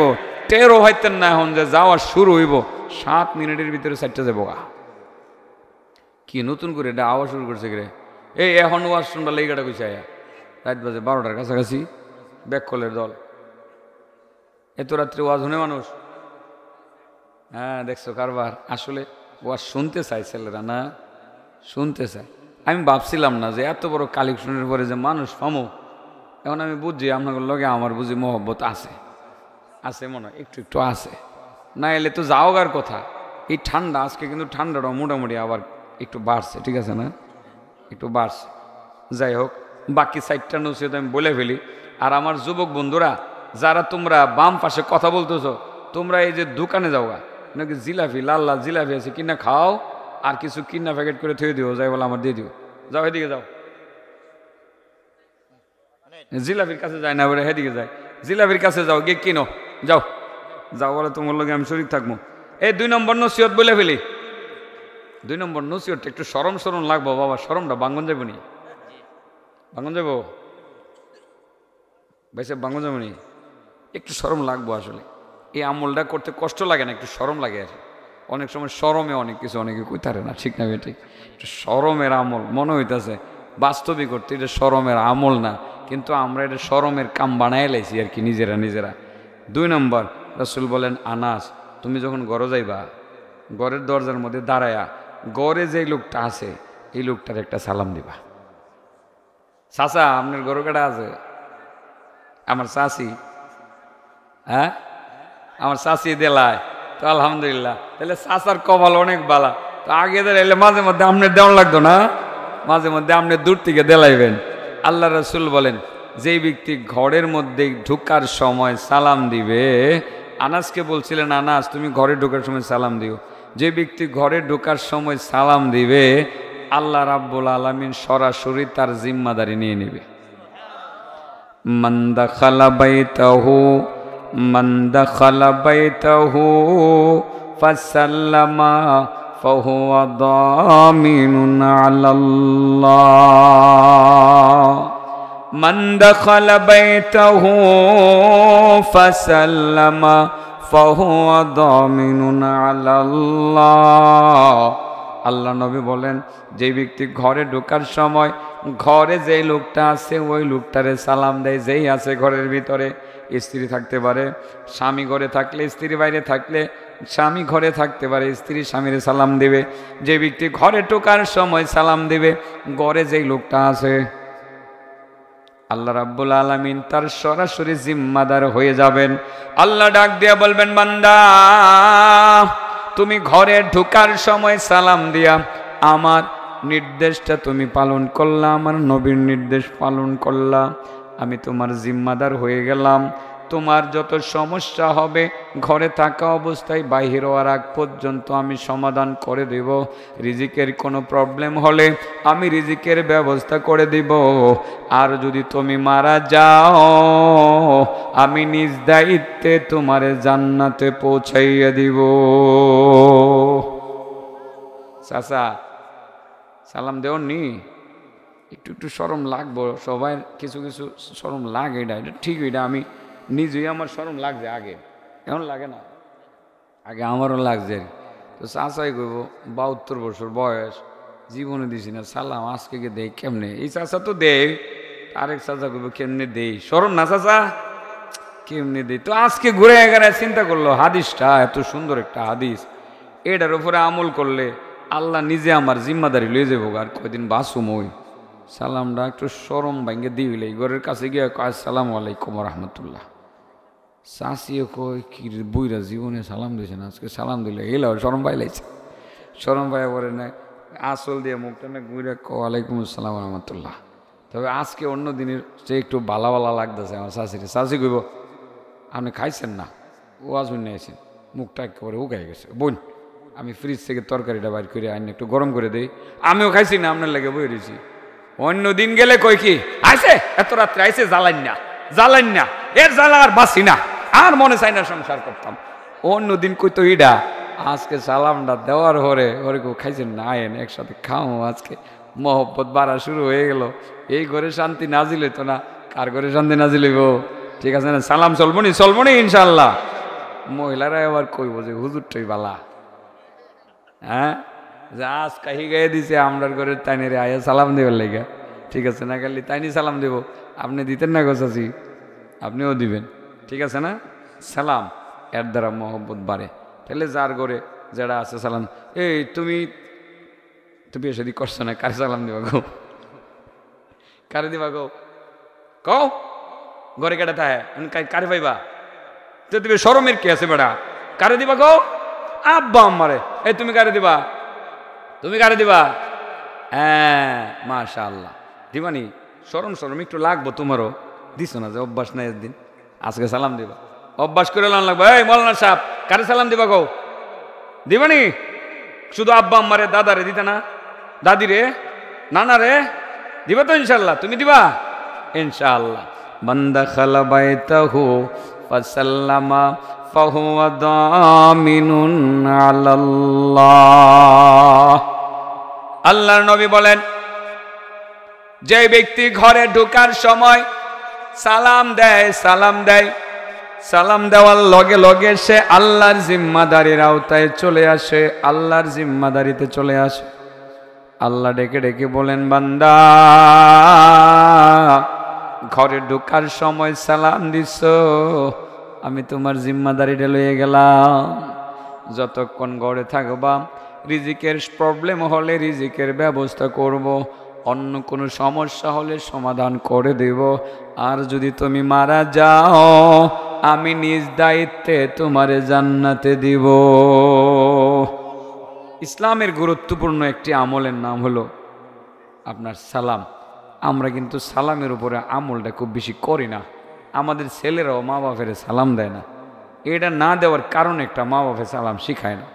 টেরও হইতেন না। এখন যে যাওয়া শুরু হইব 7 মিনিটের ভিতরে 4টা যাবো। কি নতুন করে এটা আওয়াজ শুরু করছে রে? এই এখন ওয়াজ শুনবার লেগাটা কইছে আয়া রাত বাজে 12টার কাছাকাছি, ব্যাককলের দল। এত রাত্রে ওয়াজ শুনে মানুষ? হ্যাঁ, দেখছো কারবার। আসলে ওয়াজ শুনতে চাই ছেলেরা, না শুনতে চাই। আমি ভাবছিলাম না যে এত বড় কালেকশনের পরে যে মানুষ পামো। এখন আমি বুঝছি আপনাদের লগে আমার বুঝি মহব্বত আছে মনে হয়, একটু আছে। না এলে তো যাওয়ার কথা। এই ঠান্ডা, আজকে কিন্তু ঠান্ডাটাও মোটামুটি আবার একটু বাড়ছে, ঠিক আছে না? একটু বাড়ছে। যাই হোক, বাকি 4টা নসিহত আমি বলে ফেলি। আর আমার যুবক বন্ধুরা যারা তোমরা বাম পাশে কথা বলতেছো, তোমরা এই যে দোকানে যাওয়া নাকি জিলাপি, লাল লাল জিলাপি আছে, কিনা খাও, আর কিছু কিনা প্যাকেট করে থুয়ে দিও, যাই বলে আমার দিয়ে দিও। যাও, এদিকে যাও। জিলাপির কাছে যায় না, বলে হেদিকে যায়। জিলাপির কাছে যাও, গিয়ে কিনো, যাও বলে তোমার লগে আমি শরীর থাকবো। এই 2 নম্বর নসিহত বলে ফেলি। 2 নম্বর নসিহতটা একটু সরম লাগবো বাবা। সরমটা বাঙ্গন যাবো নি? বাঙ্গন যাবো ভাই সাহেব? বাঙ্গন যাবো নি? একটু সরম লাগবো। আসলে এই আমলটা করতে কষ্ট লাগে না, একটু সরম লাগে। আর অনেক সময় সরমে অনেক কিছু অনেকে কইতারে না, ঠিক না বেটি? একটু সরমের আমল মনে হইতেছে, বাস্তবিক করতে এটা সরমের আমল না, কিন্তু আমরা এটা সরমের কাম বানায় লাইছি আর কি, নিজেরা। 2 নম্বর রাসূল বলেন, আনাস তুমি যখন ঘরে যাইবা, ঘরের দরজার মধ্যে দাঁড়ায়া ঘরে যে লোকটা আছে এই লোকটার একটা সালাম দিবা। চাচা আপনার ঘর কাটা আছে? আমার চাচি, হ্যাঁ আমার চাচি দেলায়, তো আলহামদুলিল্লাহ। তাহলে চাচার কপাল অনেক বালা। তো আগে দিলে মাঝে মধ্যে আপনার দেওয়া লাগতো না, মাঝে মধ্যে আপনি দূর থেকে দেলাইবেন। আল্লাহ রাসূল বলেন, যেই ব্যক্তি ঘরের মধ্যে ঢোকার সময় সালাম দিবে, আনাসকে বলছিলেন, আনাস তুমি ঘরে ঢোকার সময় সালাম দিও। যে ব্যক্তি ঘরে ঢোকার সময় সালাম দিবে, আল্লাহ রাব্বুল আলামিন সরাসরি তার জিম্মাদারি নিয়ে নেবে। মান দাখালা বাইতাহু ফাসাল্লামা ফাহুয়া দামিনুন আলাল্লাহ। মান দাখালা বাইতাহু ফাসাল্লামা ফাহুয়া দামিনুন আলাল্লাহ। আল্লাহ নবী বলেন, যে ব্যক্তি ঘরে ঢোকার সময় ঘরে যেই লোকটা আছে ওই লোকটারে সালাম দেয়, যেই আছে ঘরের ভিতরে। স্ত্রী থাকতে পারে, স্বামী ঘরে থাকলে স্ত্রী, বাইরে থাকলে স্বামী ঘরে থাকতে পারে, স্ত্রী স্বামীরে সালাম দেবে। যে ব্যক্তি ঘরে ঢোকার সময় সালাম দেবে, ঘরে যেই লোকটা আছে আল্লাহ রাব্বুল আলামিন তার সরাসরি জিম্মাদার হয়ে যাবেন। আল্লাহ ডাক দিয়া বলবেন, বান্দা তুমি ঘরে ঢোকার সময় সালাম দিয়া আমার নির্দেশটা তুমি পালন করলা, আমার নবীর নির্দেশ পালন করলা, আমি তোমার জিম্মাদার হয়ে গেলাম। তোমার যত সমস্যা হবে ঘরে থাকা অবস্থায় বাহির হওয়ার আগ পর্যন্ত আমি সমাধান করে দেব। রিজিকের কোনো প্রবলেম হলে আমি রিজিকের ব্যবস্থা করে দিব। আর যদি তুমি মারা যাও আমি নিজ দায়িত্বে তোমারে জান্নাতে পৌঁছাইয়া দিব। চাচা সালাম দেওনি? একটু একটু শরম লাগবো, সবাই কিছু কিছু শরম লাগে, এটা এটা ঠিক। এটা আমি নিজেই আমার শরম লাগছে, আগে এখন লাগে না, আগে আমারও লাগছে। তো চাচাই কইব 72 বছর বয়স, জীবনে দিছি না সালাম, আজকে গিয়ে দেই কেমনে? এই চাচা তো দেই, আরেক চাচা কইব কেমনে দেই, শরম না চাচা কেমনে দেই? তো আজকে ঘুরে এগারে চিন্তা করলো হাদিসটা এত সুন্দর একটা হাদিস, এটার উপরে আমল করলে আল্লাহ নিজে আমার জিম্মাদারি লয়ে যাবো। আর কয়দিন বাসুম ওই সালামটা একটু শরম ভাঙ্গে দিইলে ঘরের কাছে গিয়ে কয় আসসালামু আলাইকুম রহমতুল্লাহ। চাষিও কই কি বইরা জীবনে সালাম দিয়েছে না, আজকে সালাম দিলে এলো শরম পাই লাগছে। শরম পাই পরে না আসল দিয়ে মুখটা না ঘুরে ওয়ালাইকুম আসসালাম রহমতুল্লাহ। তবে আজকে অন্য দিনের সে একটু বালা বালা লাগতেছে আমার শাশুড়ি। শাশি কইব আপনি খাইছেন না, ও আসবেন নিয়েছেন, মুখটা একেবারে উগাই গেছে। বোন আমি ফ্রিজ থেকে তরকারিটা বাইর করে আইন একটু গরম করে দিই, আমিও খাইছি না আপনার লাগে বই রয়েছি। অন্য দিন গেলে কই কি আইসে এত রাত্রে আইসে জ্বালান না জ্বালান না, এর জ্বালা আর বাসি না, আর মনে চাই না সংসার করতাম। অন্য দিন কই তো ইডা, আজকে সালামটা দেওয়ার পরে ওরে কেউ খাইছেন না, আয়েন একসাথে খাও। আজকে মহব্বত বাড়া শুরু হয়ে গেল। এই ঘরে শান্তি নাজিল হইতো না, কার ঘরে শান্তি নাজিল হইব? ঠিক আছে না, সালাম চলবো নি ইনশাল্লাহ। মহিলারা আবার কইব যে হুজুরটাই বালা, হ্যাঁ আজ কাহি গায়ে দিছে আমরার ঘরের তাইনের আয়া সালাম দেবার লেগা। ঠিক আছে না, খালি তাইনি সালাম দেব, আপনি দিতেন না গোছাছি, আপনিও দিবেন। ঠিক আছে না, সালাম এর দ্বারা মহব্বত বাড়ে। তাহলে যার ঘরে যারা আছে সালাম, এই তুমি তুমি এসে দিক করছো না, কারে সালাম দিবা গো? কারে দিবা গো? কও ঘরে কেটে থাকে কারে পাইবা? তো তুমি শরমের কি আছে বেড়া? কারে দিবা গো? আব্বা আম্মারে। এই তুমি কারে দিবা? তুমি কারে দিবা? হ্যাঁ মাশাআল্লাহ দিবানি। শরম শরম একটু লাগবো তোমারও, দিছো না যে অভ্যাস নাই, একদিন আজকে সালাম দিবা, অভ্যাস করে লান লাগবে। এই মৌলানা সাহেব কারে সালাম দিবা গো? দিবানি? শুধু আব্বা আম্মারে দাদারে দিতে না, দাদি রে নানা রে দিবা তো ইনশাল্লাহ? তুমি দিবা ইনশাআল্লাহ। বান্দা খালা বাইতাহু ফাসাল্লামা ফাহুয়া দামিনুন আলাল্লাহ। আল্লাহর নবী বলেন, যে ব্যক্তি ঘরে ঢোকার সময় সালাম দেয় সালাম দেওয়ার লগে লগে সে আল্লাহর জিম্মাদারির আওতায় চলে আসে, আল্লাহর জিম্মাদারিতে চলে আসে। আল্লাহ ডেকে ডেকে বলেন, বান্দা ঘরে ঢোকার সময় সালাম দিছ, আমি তোমার জিম্মাদারিটা লয়ে গেলাম। যতক্ষণ ঘরে থাকবা রিজিকের প্রবলেম হলে রিজিকের ব্যবস্থা করব, অন্য কোনো সমস্যা হলে সমাধান করে দেব। আর যদি তুমি মারা যাও আমি নিজ দায়িত্বে তোমারে জান্নাতে দিব। ইসলামের গুরুত্বপূর্ণ একটি আমলের নাম হলো আপনার সালাম। আমরা কিন্তু সালামের উপরে আমলটা খুব বেশি করি না। আমাদের ছেলেরাও মা বাপের সালাম দেয় না। এটা না দেওয়ার কারণ একটা, মা বাপের সালাম শিখায় না।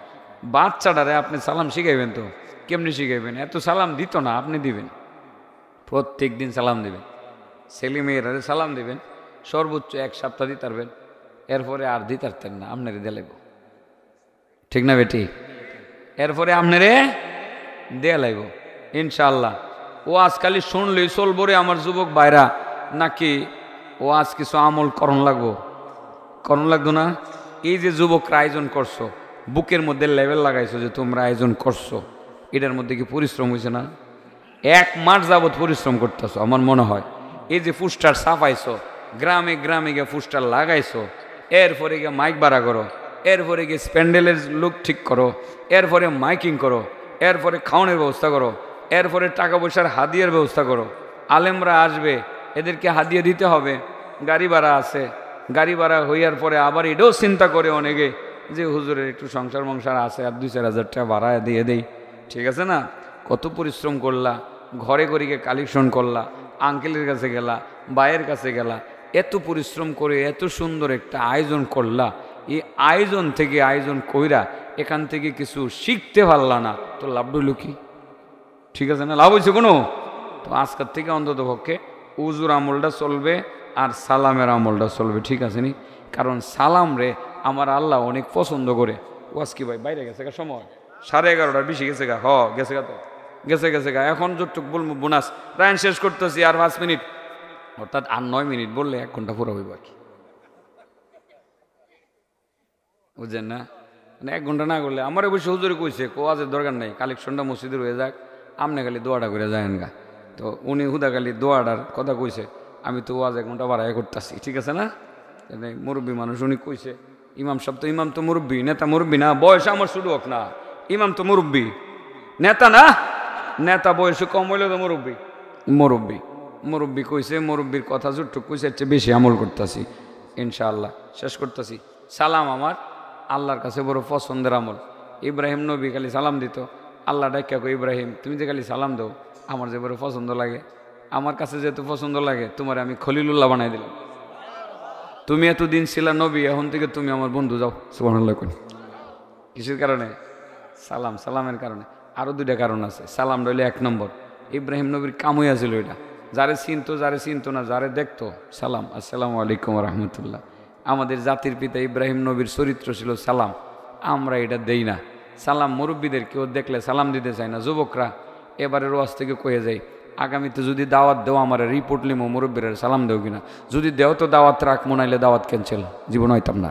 বাচ্চাটারে আপনি সালাম শিখাইবেন তো কেমনি শিখাইবেন? এত সালাম দিত না, আপনি দিবেন, প্রত্যেক দিন সালাম দিবেন। ছেলে মেয়েরা সালাম দিবেন, সর্বোচ্চ 1 সপ্তাহ দিতে পারবেন, এরপরে আর দিতে পারতেন না, আপনারে দেলেব। ঠিক না বেটি? এরপরে আপনারে দেয়া লাগব ইনশাআল্লাহ। ও আজকালি শুনলেই চলবো রে আমার যুবক ভাইরা, নাকি ও আজ কিছু আমল করণ লাগতো না? এই যে যুবকরা আয়োজন করছো, বুকের মধ্যে লেভেল লাগাইছো যে তোমরা আয়োজন করছো, এটার মধ্যে কি পরিশ্রম হয়েছে না? 1 মাস যাবৎ পরিশ্রম করতেছো আমার মনে হয়। এই যে পোস্টার ছাপাইছো, গ্রামে গ্রামে গিয়ে পোস্টার লাগাইছো, এরপরে গিয়ে মাইক ভাড়া করো, এরপরে গিয়ে স্প্যান্ডেলের লুক ঠিক করো, এরপরে মাইকিং করো, এরপরে খাওয়ানোর ব্যবস্থা করো, এরপরে টাকা পয়সার হাদিয়ার ব্যবস্থা করো। আলেমরা আসবে, এদেরকে হাদিয়া দিতে হবে, গাড়ি ভাড়া আছে, গাড়ি ভাড়া হইয়ার পরে আবার এটাও চিন্তা করে অনেকে যে হুজুরের একটু সংসার আছে, আর 2-4 হাজার টাকা ভাড়া দিয়ে দেই। ঠিক আছে না? কত পরিশ্রম করলা, ঘরে ঘরে কালেকশন করলা, আঙ্কেলের কাছে গেলা, ভাইয়ের কাছে গেলা, এত পরিশ্রম করে এত সুন্দর একটা আয়োজন করলা, এই আয়োজন থেকে আয়োজন কইরা এখান থেকে কিছু শিখতে পারলা না, তো লাভ রইল কি? ঠিক আছে না? লাভ হয়েছে কোনো? তো আজকের থেকে অন্তত পক্ষে উজুর আমলটা চলবে আর সালামের আমলটা চলবে, ঠিক আছে নি? কারণ সালাম রে আমার আল্লাহ অনেক পছন্দ করে। ওয়াজ কি ভাই বাইরে গেছে গা? সময় 11:30 বেশি গেছে গা। গেছে গা, তো গেছে গা। এখন যতটুক বলবো বোনাস রায়ন শেষ করতেছি, আর 5 মিনিট, অর্থাৎ আর 9 মিনিট বললে 1 ঘন্টা পুরো হইব আর কি, বুঝছেন না? মানে 1 ঘন্টা না করলে আমার অবশ্যই হুজুরে কইছে কোয়াজের দরকার নাই, কালেকশনটা মসজিদের হয়ে যাক, আপনি খালি দোয়াটা করে যায়েন গা। তো উনি হুদা খালি দোয়াটার কথা কইছে, আমি তো ওয়াজ 1 ঘন্টা বাড়াই করতেছি, ঠিক আছে না? মুরব্বী মানুষ উনি কইছে, ইমাম সাহেব তো, ইমাম তো মুরব্বী, নেতা মুরব্বী না, বয়স আমার শুরু হোক না, ইমাম তো মুরব্বী, নেতা না, নেতা বয়সে কম হইলে তো মুরব্বী। মুরব্বী কইছে, মুরব্বীর কথা যতটুকু কইছে এর চেয়ে বেশি আমল করতেছি ইনশাআল্লাহ। শেষ করতেছি, সালাম আমার আল্লাহর কাছে বড় পছন্দের আমল। ইব্রাহিম নবী খালি সালাম দিত, আল্লাহ ডাক্কা কই, ইব্রাহিম তুমি যে খালি সালাম দাও আমার যে বড় পছন্দ লাগে, আমার কাছে যেহেতু পছন্দ লাগে তোমার আমি খলিলুল্লাহ বানাই দিলাম। তুমি এতদিন ছিলা নবী, এখন থেকে তুমি আমার বন্ধু, যাও। সুবহানাল্লাহ। কিসের কারণে? সালাম, সালামের কারণে। আরও 2টা কারণ আছে। সালাম রইলে 1 নম্বর, ইব্রাহিম নবীর কামই আছিল এটা, যারে চিনতো না, যারে দেখতো সালাম, আসসালামু আলাইকুম রহমতুল্লাহ। আমাদের জাতির পিতা ইব্রাহিম নবীর চরিত্র ছিল সালাম, আমরা এটা দেই না। সালাম মুরব্বীদের কেউ দেখলে সালাম দিতে চায় না। যুবকরা এবারের ওয়াজ থেকে কয়ে যায়, আগামীতে যদি দাওয়াত দেও আমার রিপোর্ট লিমো, মুরব্বীরা সালাম দেও কিনা, যদি দেও তো দাওয়াত রাখ, মনাইলে দাওয়াত ক্যান্সেল, জীবন হইতাম না।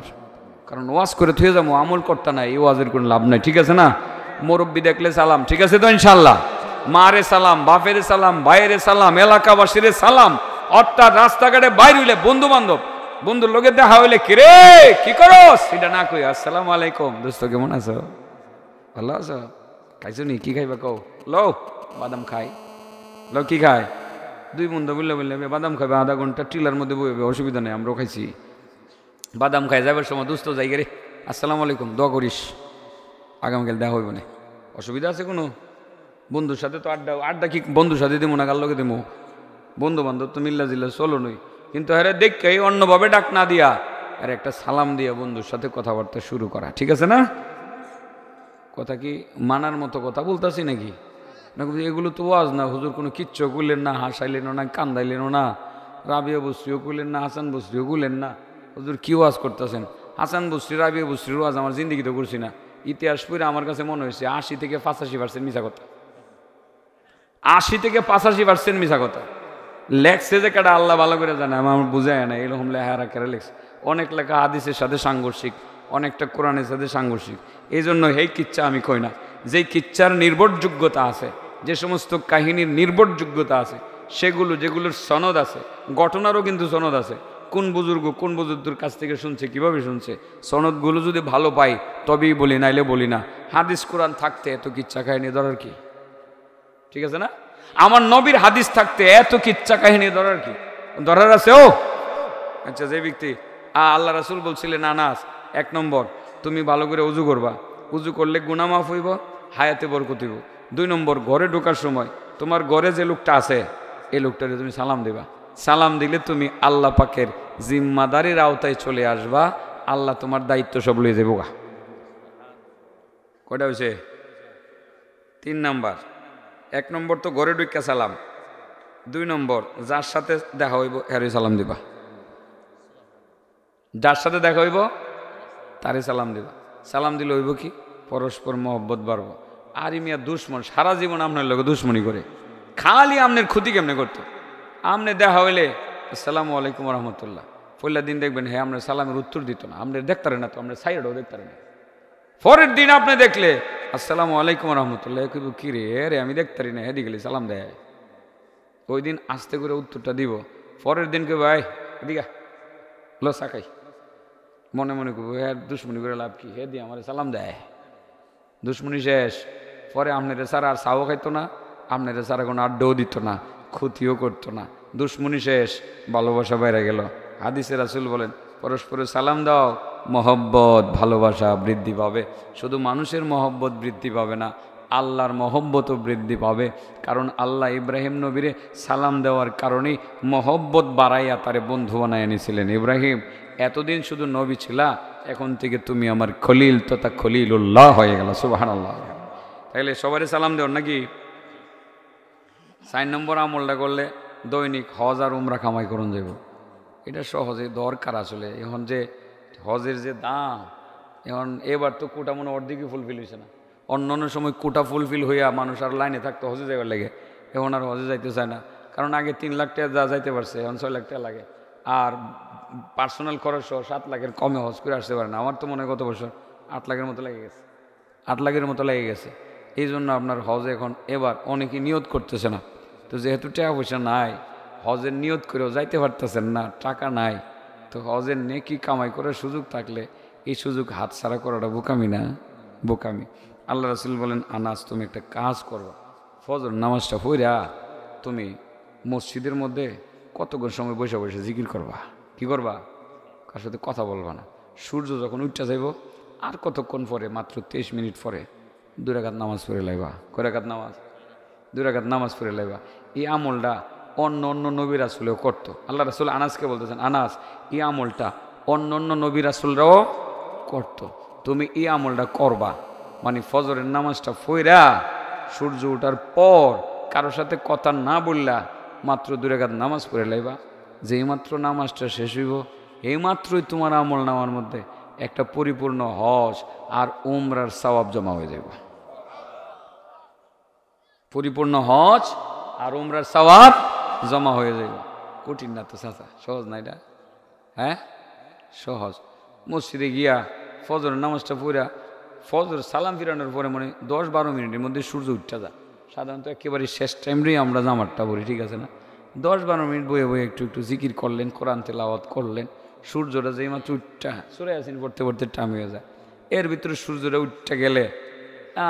কারণ ওয়াজ করে থুয়ে যাবো, আমল করতে নাই, এই ওয়াজের কোনো লাভ নাই, ঠিক আছে না? মুরব্বী দেখলে সালাম, ঠিক আছে তো ইনশাল্লাহ? মারে সালাম, বাপের সালাম, ভাইয়ের সালাম, এলাকাবাসীর সালাম, অর্থাৎ রাস্তাঘাটে বাইর হইলে বন্ধু বান্ধব, বন্ধুর লোকের দেখা হইলে কিরে কি করো, সেটা না কই আসসালামু আলাইকুম, দোস্ত কেমন আছো, ভালো আছো, খাইছো নি, কি খাইবা কও, লো বাদাম খাই, লো কি খায়, 2 বন্ধু বললে বাদাম খাইবে, আধা ঘন্টা টিলার মধ্যে বইবে, অসুবিধা নেই, আমরাও খাইছি। বাদাম খাই যাবার সময় দোস্ত যাই রে, আসসালামু আলাইকুম, দোয়া করিস আগামীকাল দেখা হইব না, অসুবিধা আছে কোনো? বন্ধুর সাথে তো আড্ডা কি বন্ধুর সাথে দেবো না, কার লোকে দেবো? বন্ধু বান্ধব তো মিল্লা জিল্লা চলো নই, কিন্তু হ্যাঁ দেখে অন্যভাবে ডাক না দিয়া আর একটা সালাম দিয়া বন্ধুর সাথে কথাবার্তা শুরু করা, ঠিক আছে না? কথা কি মানার মতো কথা বলতেছি নাকি? না এগুলো তো ওয়াজ না, হুজুর কোনো কিচ্ছু করলেন না, হাসাইলেন না, কান্দাইলেন না, রাবিয়া বস্রিও করলেন না, হাসান বস্রিও করলেন না, হুজুর কি ওয়াজ করতেছেন? হাসান বস্রি, রাবিয়া বস্রির ওয়াজ আমার জিন্দিগিতে করছি না। ইতিহাস পড়ে আমার কাছে মনে হয়েছে 80 থেকে 85% মিছা কথা, 80 থেকে 85% মিছা কথা লেখছে, যে কেটা আল্লাহ ভালো করে জানে, আমার বুঝায় না, এরকম লেখা রাখা লেখছে। অনেক লেখা হাদিসের সাথে সাংঘর্ষিক, অনেকটা কোরআনের সাথে সাংঘর্ষিক। এই জন্য এই কিচ্ছা আমি কই না, যেই কিচ্ছার নির্ভরযোগ্যতা আছে, যে সমস্ত কাহিনীর নির্ভরযোগ্যতা আছে, সেগুলো যেগুলোর সনদ আছে, ঘটনারও কিন্তু সনদ আছে, কোন বুজুর্গের কাছ থেকে শুনছে, কিভাবে শুনছে, সনদগুলো যদি ভালো পাই তবেই বলি, নাইলে বলি না। হাদিস কোরআন থাকতে এত কিচ্ছা কাহিনী ধরার কি? ঠিক আছে না? আমার নবীর হাদিস থাকতে এত কিচ্ছা কাহিনী ধরার কি? ধরার আছে? ও আচ্ছা, যে ব্যক্তি আল্লাহ রাসূল বলছিলেন, আনাস 1 নম্বর তুমি ভালো করে উজু করবা, উজু করলে গুনাহ মাফ হইব, হায়াতে বরকত হইব। 2 নম্বর ঘরে ঢোকার সময় তোমার ঘরে যে লোকটা আছে এই লোকটারে তুমি সালাম দিবা, সালাম দিলে তুমি আল্লাহ পাকের জিম্মাদারির আওতায় চলে আসবা, আল্লাহ তোমার দায়িত্ব সব লয়ে যাবো। কয়টা হয়েছে? 3 নম্বর। 1 নম্বর তো ঘরে ঢুকা সালাম, 2 নম্বর যার সাথে দেখা হইব হ্যারে সালাম দিবা, যার সাথে দেখা হইব তারে সালাম দিবা। সালাম দিলে হইব কি? পরস্পর মহব্বত বাড়বো। আর মিয়া দুশ্মন সারা জীবন আপনার লোক দুশ্মনী করে, খালি আপনার ক্ষতি কেমনে করতো? আমনে দেখা হইলে আসসালামু আলাইকুম রহমতুল্লাহ, পয়লা দিন দেখবেন হ্যাঁ আপনার সালামের উত্তর দিত না, আপনার দেখতারে না, তো আপনার সাইডও দেখতারে না। পরের দিন আপনি দেখলে আসসালামু আলাইকুম রহমতুল্লাহ, কি রে আমি দেখতারি না, হেদি গেলি সালাম দেয়। ওই দিন আস্তে করে উত্তরটা দিব, পরের দিন কে ভাই এদিকে লো সাকাই, মনে মনে করবো হ্যাঁ দুশ্মনী করে লাভ কি, হে দিয়ে আমার সালাম দেয়, দুশ্মনী শেষ। পরে আপনার সারা আর চাও খাইতো না, আপনার সারা কোনো আড্ডাও দিত না, ক্ষতিও করতো না, দুশ্মনী শেষ, ভালোবাসা বাইরে গেল। হাদিসে রাসূল বলেন পরস্পরে সালাম দাও, মহব্বত ভালোবাসা বৃদ্ধি পাবে। শুধু মানুষের মহব্বত বৃদ্ধি পাবে না, আল্লাহর মহব্বতও বৃদ্ধি পাবে। কারণ আল্লাহ ইব্রাহিম নবীরে সালাম দেওয়ার কারণেই মহব্বত বাড়াইয়া তারে বন্ধু বানায় এনেছিলেন। ইব্রাহিম, এতদিন শুধু নবী ছিলা, এখন থেকে তুমি আমার খলিল তথা খলিলুল্লাহ হয়ে গেল। সুবহানাল্লাহ। তাইলে সবারই সালাম দেওয়ার নাকি? 4 নম্বর আমলটা করলে দৈনিক হজ আর উমরা কামাই করুন যাব। এটা সহজে দরকার আসলে। এখন যে হজের যে দাম, এখন এবার তো কোটা মনে অর্ধেকই ফুলফিল হয়েছে না। অন্য সময় কোটা ফুলফিল হইয়া মানুষ আর লাইনে থাকতো হজে যাইবার লাগে, এখন আর হজে যাইতে চায় না। কারণ আগে 3 লাখ টাকা যা যাইতে পারছে, এখন 6 লাখ টাকা লাগে। আর পার্সোনাল খরচ সহ 7 লাখের কমে হজ করে আসতে পারে না। আমার তো মনে হয় গত বছর 8 লাখের মতো লেগে গেছে, 8 লাখের মতো লেগে গেছে। এই জন্য আপনার হজে এখন এবার অনেকে নিয়ত করতেছে না। তো যেহেতু টাকা পয়সা নাই, হজের নিয়ত করেও যাইতে পারতেছেন না, টাকা নাই, তো হজের নেকি কামাই করার সুযোগ থাকলে এই সুযোগ হাতছাড়া করাটা বোকামি না? বোকামি। আল্লাহ রাসূল বলেন, আনাস তুমি একটা কাজ করবা, ফজর নামাজটা পড়া তুমি মসজিদের মধ্যে কতক্ষণ সময় বসে বসে জিকির করবা। কি করবা? কার সাথে কথা বলবা না। সূর্য যখন উঠতে যাইব আর কতক্ষণ পরে, মাত্র 23 মিনিট পরে 2 রাকাত নামাজ পড়ে লাইবা। কয় রাকাত নামাজ? 2 রাকাত নামাজ পড়ে লাইবা। এই আমলটা অন্য নবী রাসূলও করতো। আল্লাহ রাসূল আনাসকে বলতেছেন, আনাস এই আমলটা অন্য নবী রাসূলরাও করতো, তুমি এই আমলটা করবা। মানে ফজরের নামাজটা পড়া সূর্য ওঠার পর কারোর সাথে কথা না বললা, মাত্র 2 রাকাত নামাজ পড়ে লাইবা। যেই মাত্র নামাজটা শেষ হইব, এই মাত্রই তোমার আমল নামার মধ্যে একটা পরিপূর্ণ হজ আর উমরার সওয়াব জমা হয়ে যাবে। পরিপূর্ণ হজ আর উমরার সওয়াব জমা হয়ে যাবে। কঠিন না তো চাচা? সহজ না এটা? হ্যাঁ, সহজ। মসজিদে গিয়া ফজর নামাজটা পড়া, ফজর সালাম ফিরানোর পরে মানে 10-12 মিনিটের মধ্যে সূর্য উঠতে যায়। সাধারণত একেবারে শেষ টাইমরেই আমরা জামারটা পড়ি, ঠিক আছে না? 10-12 মিনিট বয়ে বয়ে একটু জিকির করলেন, কোরআন তেলাওয়াত করলেন। সূর্যটা যেই মাত্র উঠটা, সূরা ইয়াসিন পড়তে পড়তে টাইম হয়ে যায়। এর ভিতরে সূর্যটা উঠতে গেলে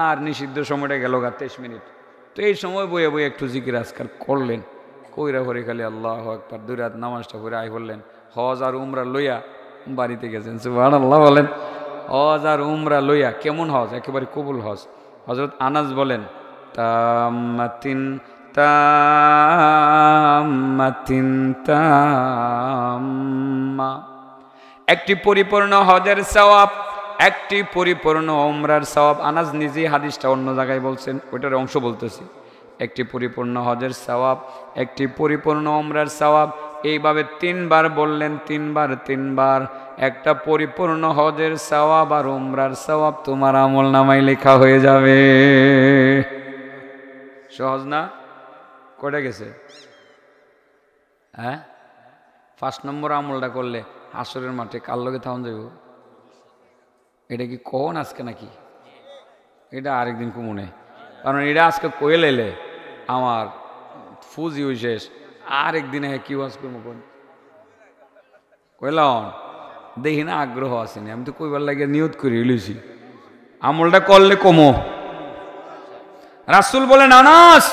আর নিষিদ্ধ সময়টা গেল 23 মিনিট। তো এই সময় বয়ে বয়ে একটু জিকির আজকার করলেন, কইরা ভরে খালি আল্লাহু আকবার 2 রাত নামাজটা পড়ে আই বললেন, হজ আর উমরা লইয়া বাড়িতে গেছেন। সুবহানাল্লাহ বলেন। হজ আর উমরা লইয়া কেমন হজ? একেবারে কবুল হজ। হযরত আনাস বলেন, তাম্মাতিন তাম্মাতিন তাম্মা, একটি পরিপূর্ণ হজের সওয়াব, একটি পরিপূর্ণ উমরার সওয়াব। আনাস নিজেই হাদিসটা অন্য জায়গায় বলছেন, ওইটার অংশ বলতেছি। একটি পরিপূর্ণ হজের সওয়াব, একটি পরিপূর্ণ উমরার সওয়াব, এইভাবে 3 বার বললেন। 3 বার একটা পরিপূর্ণ হজের সওয়াব আর উমরার সওয়াব তোমার আমল নামায় লেখা হয়ে যাবে। সহজ না? কয়টা গেছে? হ্যাঁ, 5 নম্বর আমলটা করলে হাসরের মাঠে কার লগে থাউন যাইব? এটা কি কখন আজকে নাকি? এটা আরেকদিন কুমনে, কারণ এটা আজকে কয়ে লাইলে আমার ফুজি হই শেষ। আরেকদিনে কি ওয়াজ করবো কোন কইলাম? দেখি না, আগ্রহ আসেনি। আমি তো কইবার লাগে নিয়ত করে লইছি, আমলটা করলে কমো। রাসূল বলেন, আনাস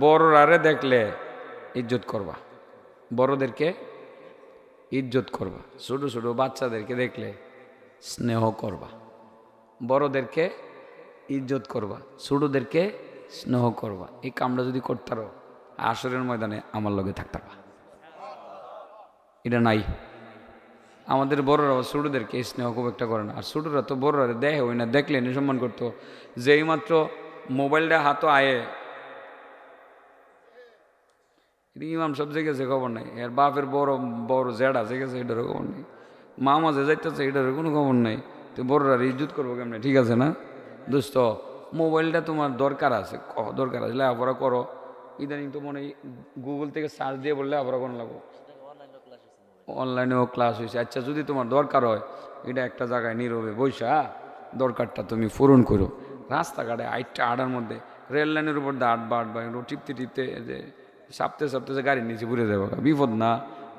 বড়রারে দেখলে ইজ্জত করবা, বড়দেরকে ইজ্জত করবা। ছোট ছোট বাচ্চাদেরকে দেখলে স্নেহ করবা। বড়দেরকে ইজ্জত করবা, ছোটদেরকে স্নেহ করবা। এই কামটা যদি করতারো, আসরের ময়দানে আমার লগে থাকতারবা। এটা নাই। আমাদের বড়রাও ছোটদেরকে স্নেহ খুব একটা করে না। আর ছোটরা তো বড়রা দেখে ওই না, দেখলে সম্মান করতো। যেই মাত্র মোবাইলটা হাতে আয়ে, ইমাম সব জেগেছে খবর নাই, এর বাপের বড় বড় জেডা জেগেছে এটারও খবর নেই, মামা যে যাইতেছে এটারও কোনো খবর নেই। তো বড়রা ইজ্জত করবো কেমনে? ঠিক আছে না দোস্ত? মোবাইলটা তোমার দরকার আছে, দরকার আছে, লেখাপড়া করো। ইদানিং তো মনে হয় গুগল থেকে সার্চ দিয়ে বললে লেখাপড়া কোনো লাগবো, অনলাইনেও ক্লাস হয়েছে। আচ্ছা, যদি তোমার দরকার হয়, এটা একটা জায়গায় নীরবে বৈশা দরকারটা তুমি পূরণ করো। রাস্তাঘাটে 8টার মধ্যে রেল লাইনের উপর দিয়ে 8 টিপতে টিপতে যে সাপতে সাপতে যে গাড়ির নিচে ঘুরে যাবো, বিপদ না?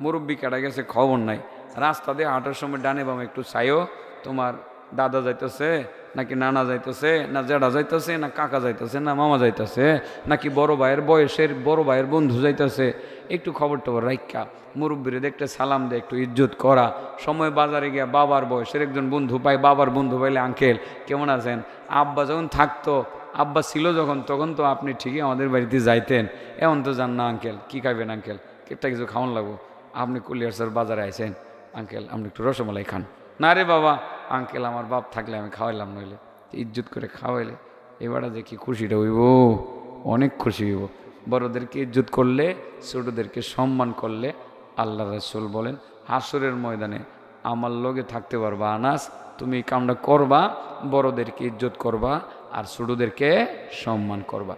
মুরব্বী কেটে গেছে খবর নাই। রাস্তা দিয়ে হাঁটার সময় ডানে বামে একটু চাইও, তোমার দাদা যাইতেছে নাকি নানা যাইতেছে, না জেঠা যাইতেছে, না কাকা যাইতেছে, না মামা যাইতেছে, নাকি বড় ভাইয়ের বয়সের বড় ভাইয়ের বন্ধু যাইতেছে। একটু খবর টবর রাখা মুরব্বীরে দেখতে সালাম দিয়ে একটু ইজ্জত করা, সময় বাজারে গিয়া বাবার বয়সের একজন বন্ধু পাই, বাবার বন্ধু পাইলে আঙ্কেল কেমন আছেন, আব্বা যখন থাকতো, আব্বা ছিল যখন, তখন তো আপনি ঠিকই আমাদের বাড়িতে যাইতেন, এখন তো যান না আঙ্কেল, কি খাইবেন আঙ্কেল, একটা কিছু খাওয়ান লাগবো, আপনি কুলিয়ার স্যার বাজারে আইসেন, আঙ্কেল আপনি একটু রসমালাই খান, না রে বাবা আঙ্কেল আমার বাপ থাকলে আমি খাওয়াইলাম, নইলে ইজ্জত করে খাওয়াইলে এবারে যে কি খুশিটা হইব, অনেক খুশি হইব। বড়দেরকে ইজ্জত করলে, ছোটদেরকে সম্মান করলে আল্লাহ রাসূল বলেন হাসরের ময়দানে আমার লগে থাকতে পারবা। আনাস তুমি এই কামটা করবা, বড়দেরকে ইজ্জত করবা আর ছোটদেরকে সম্মান করবা।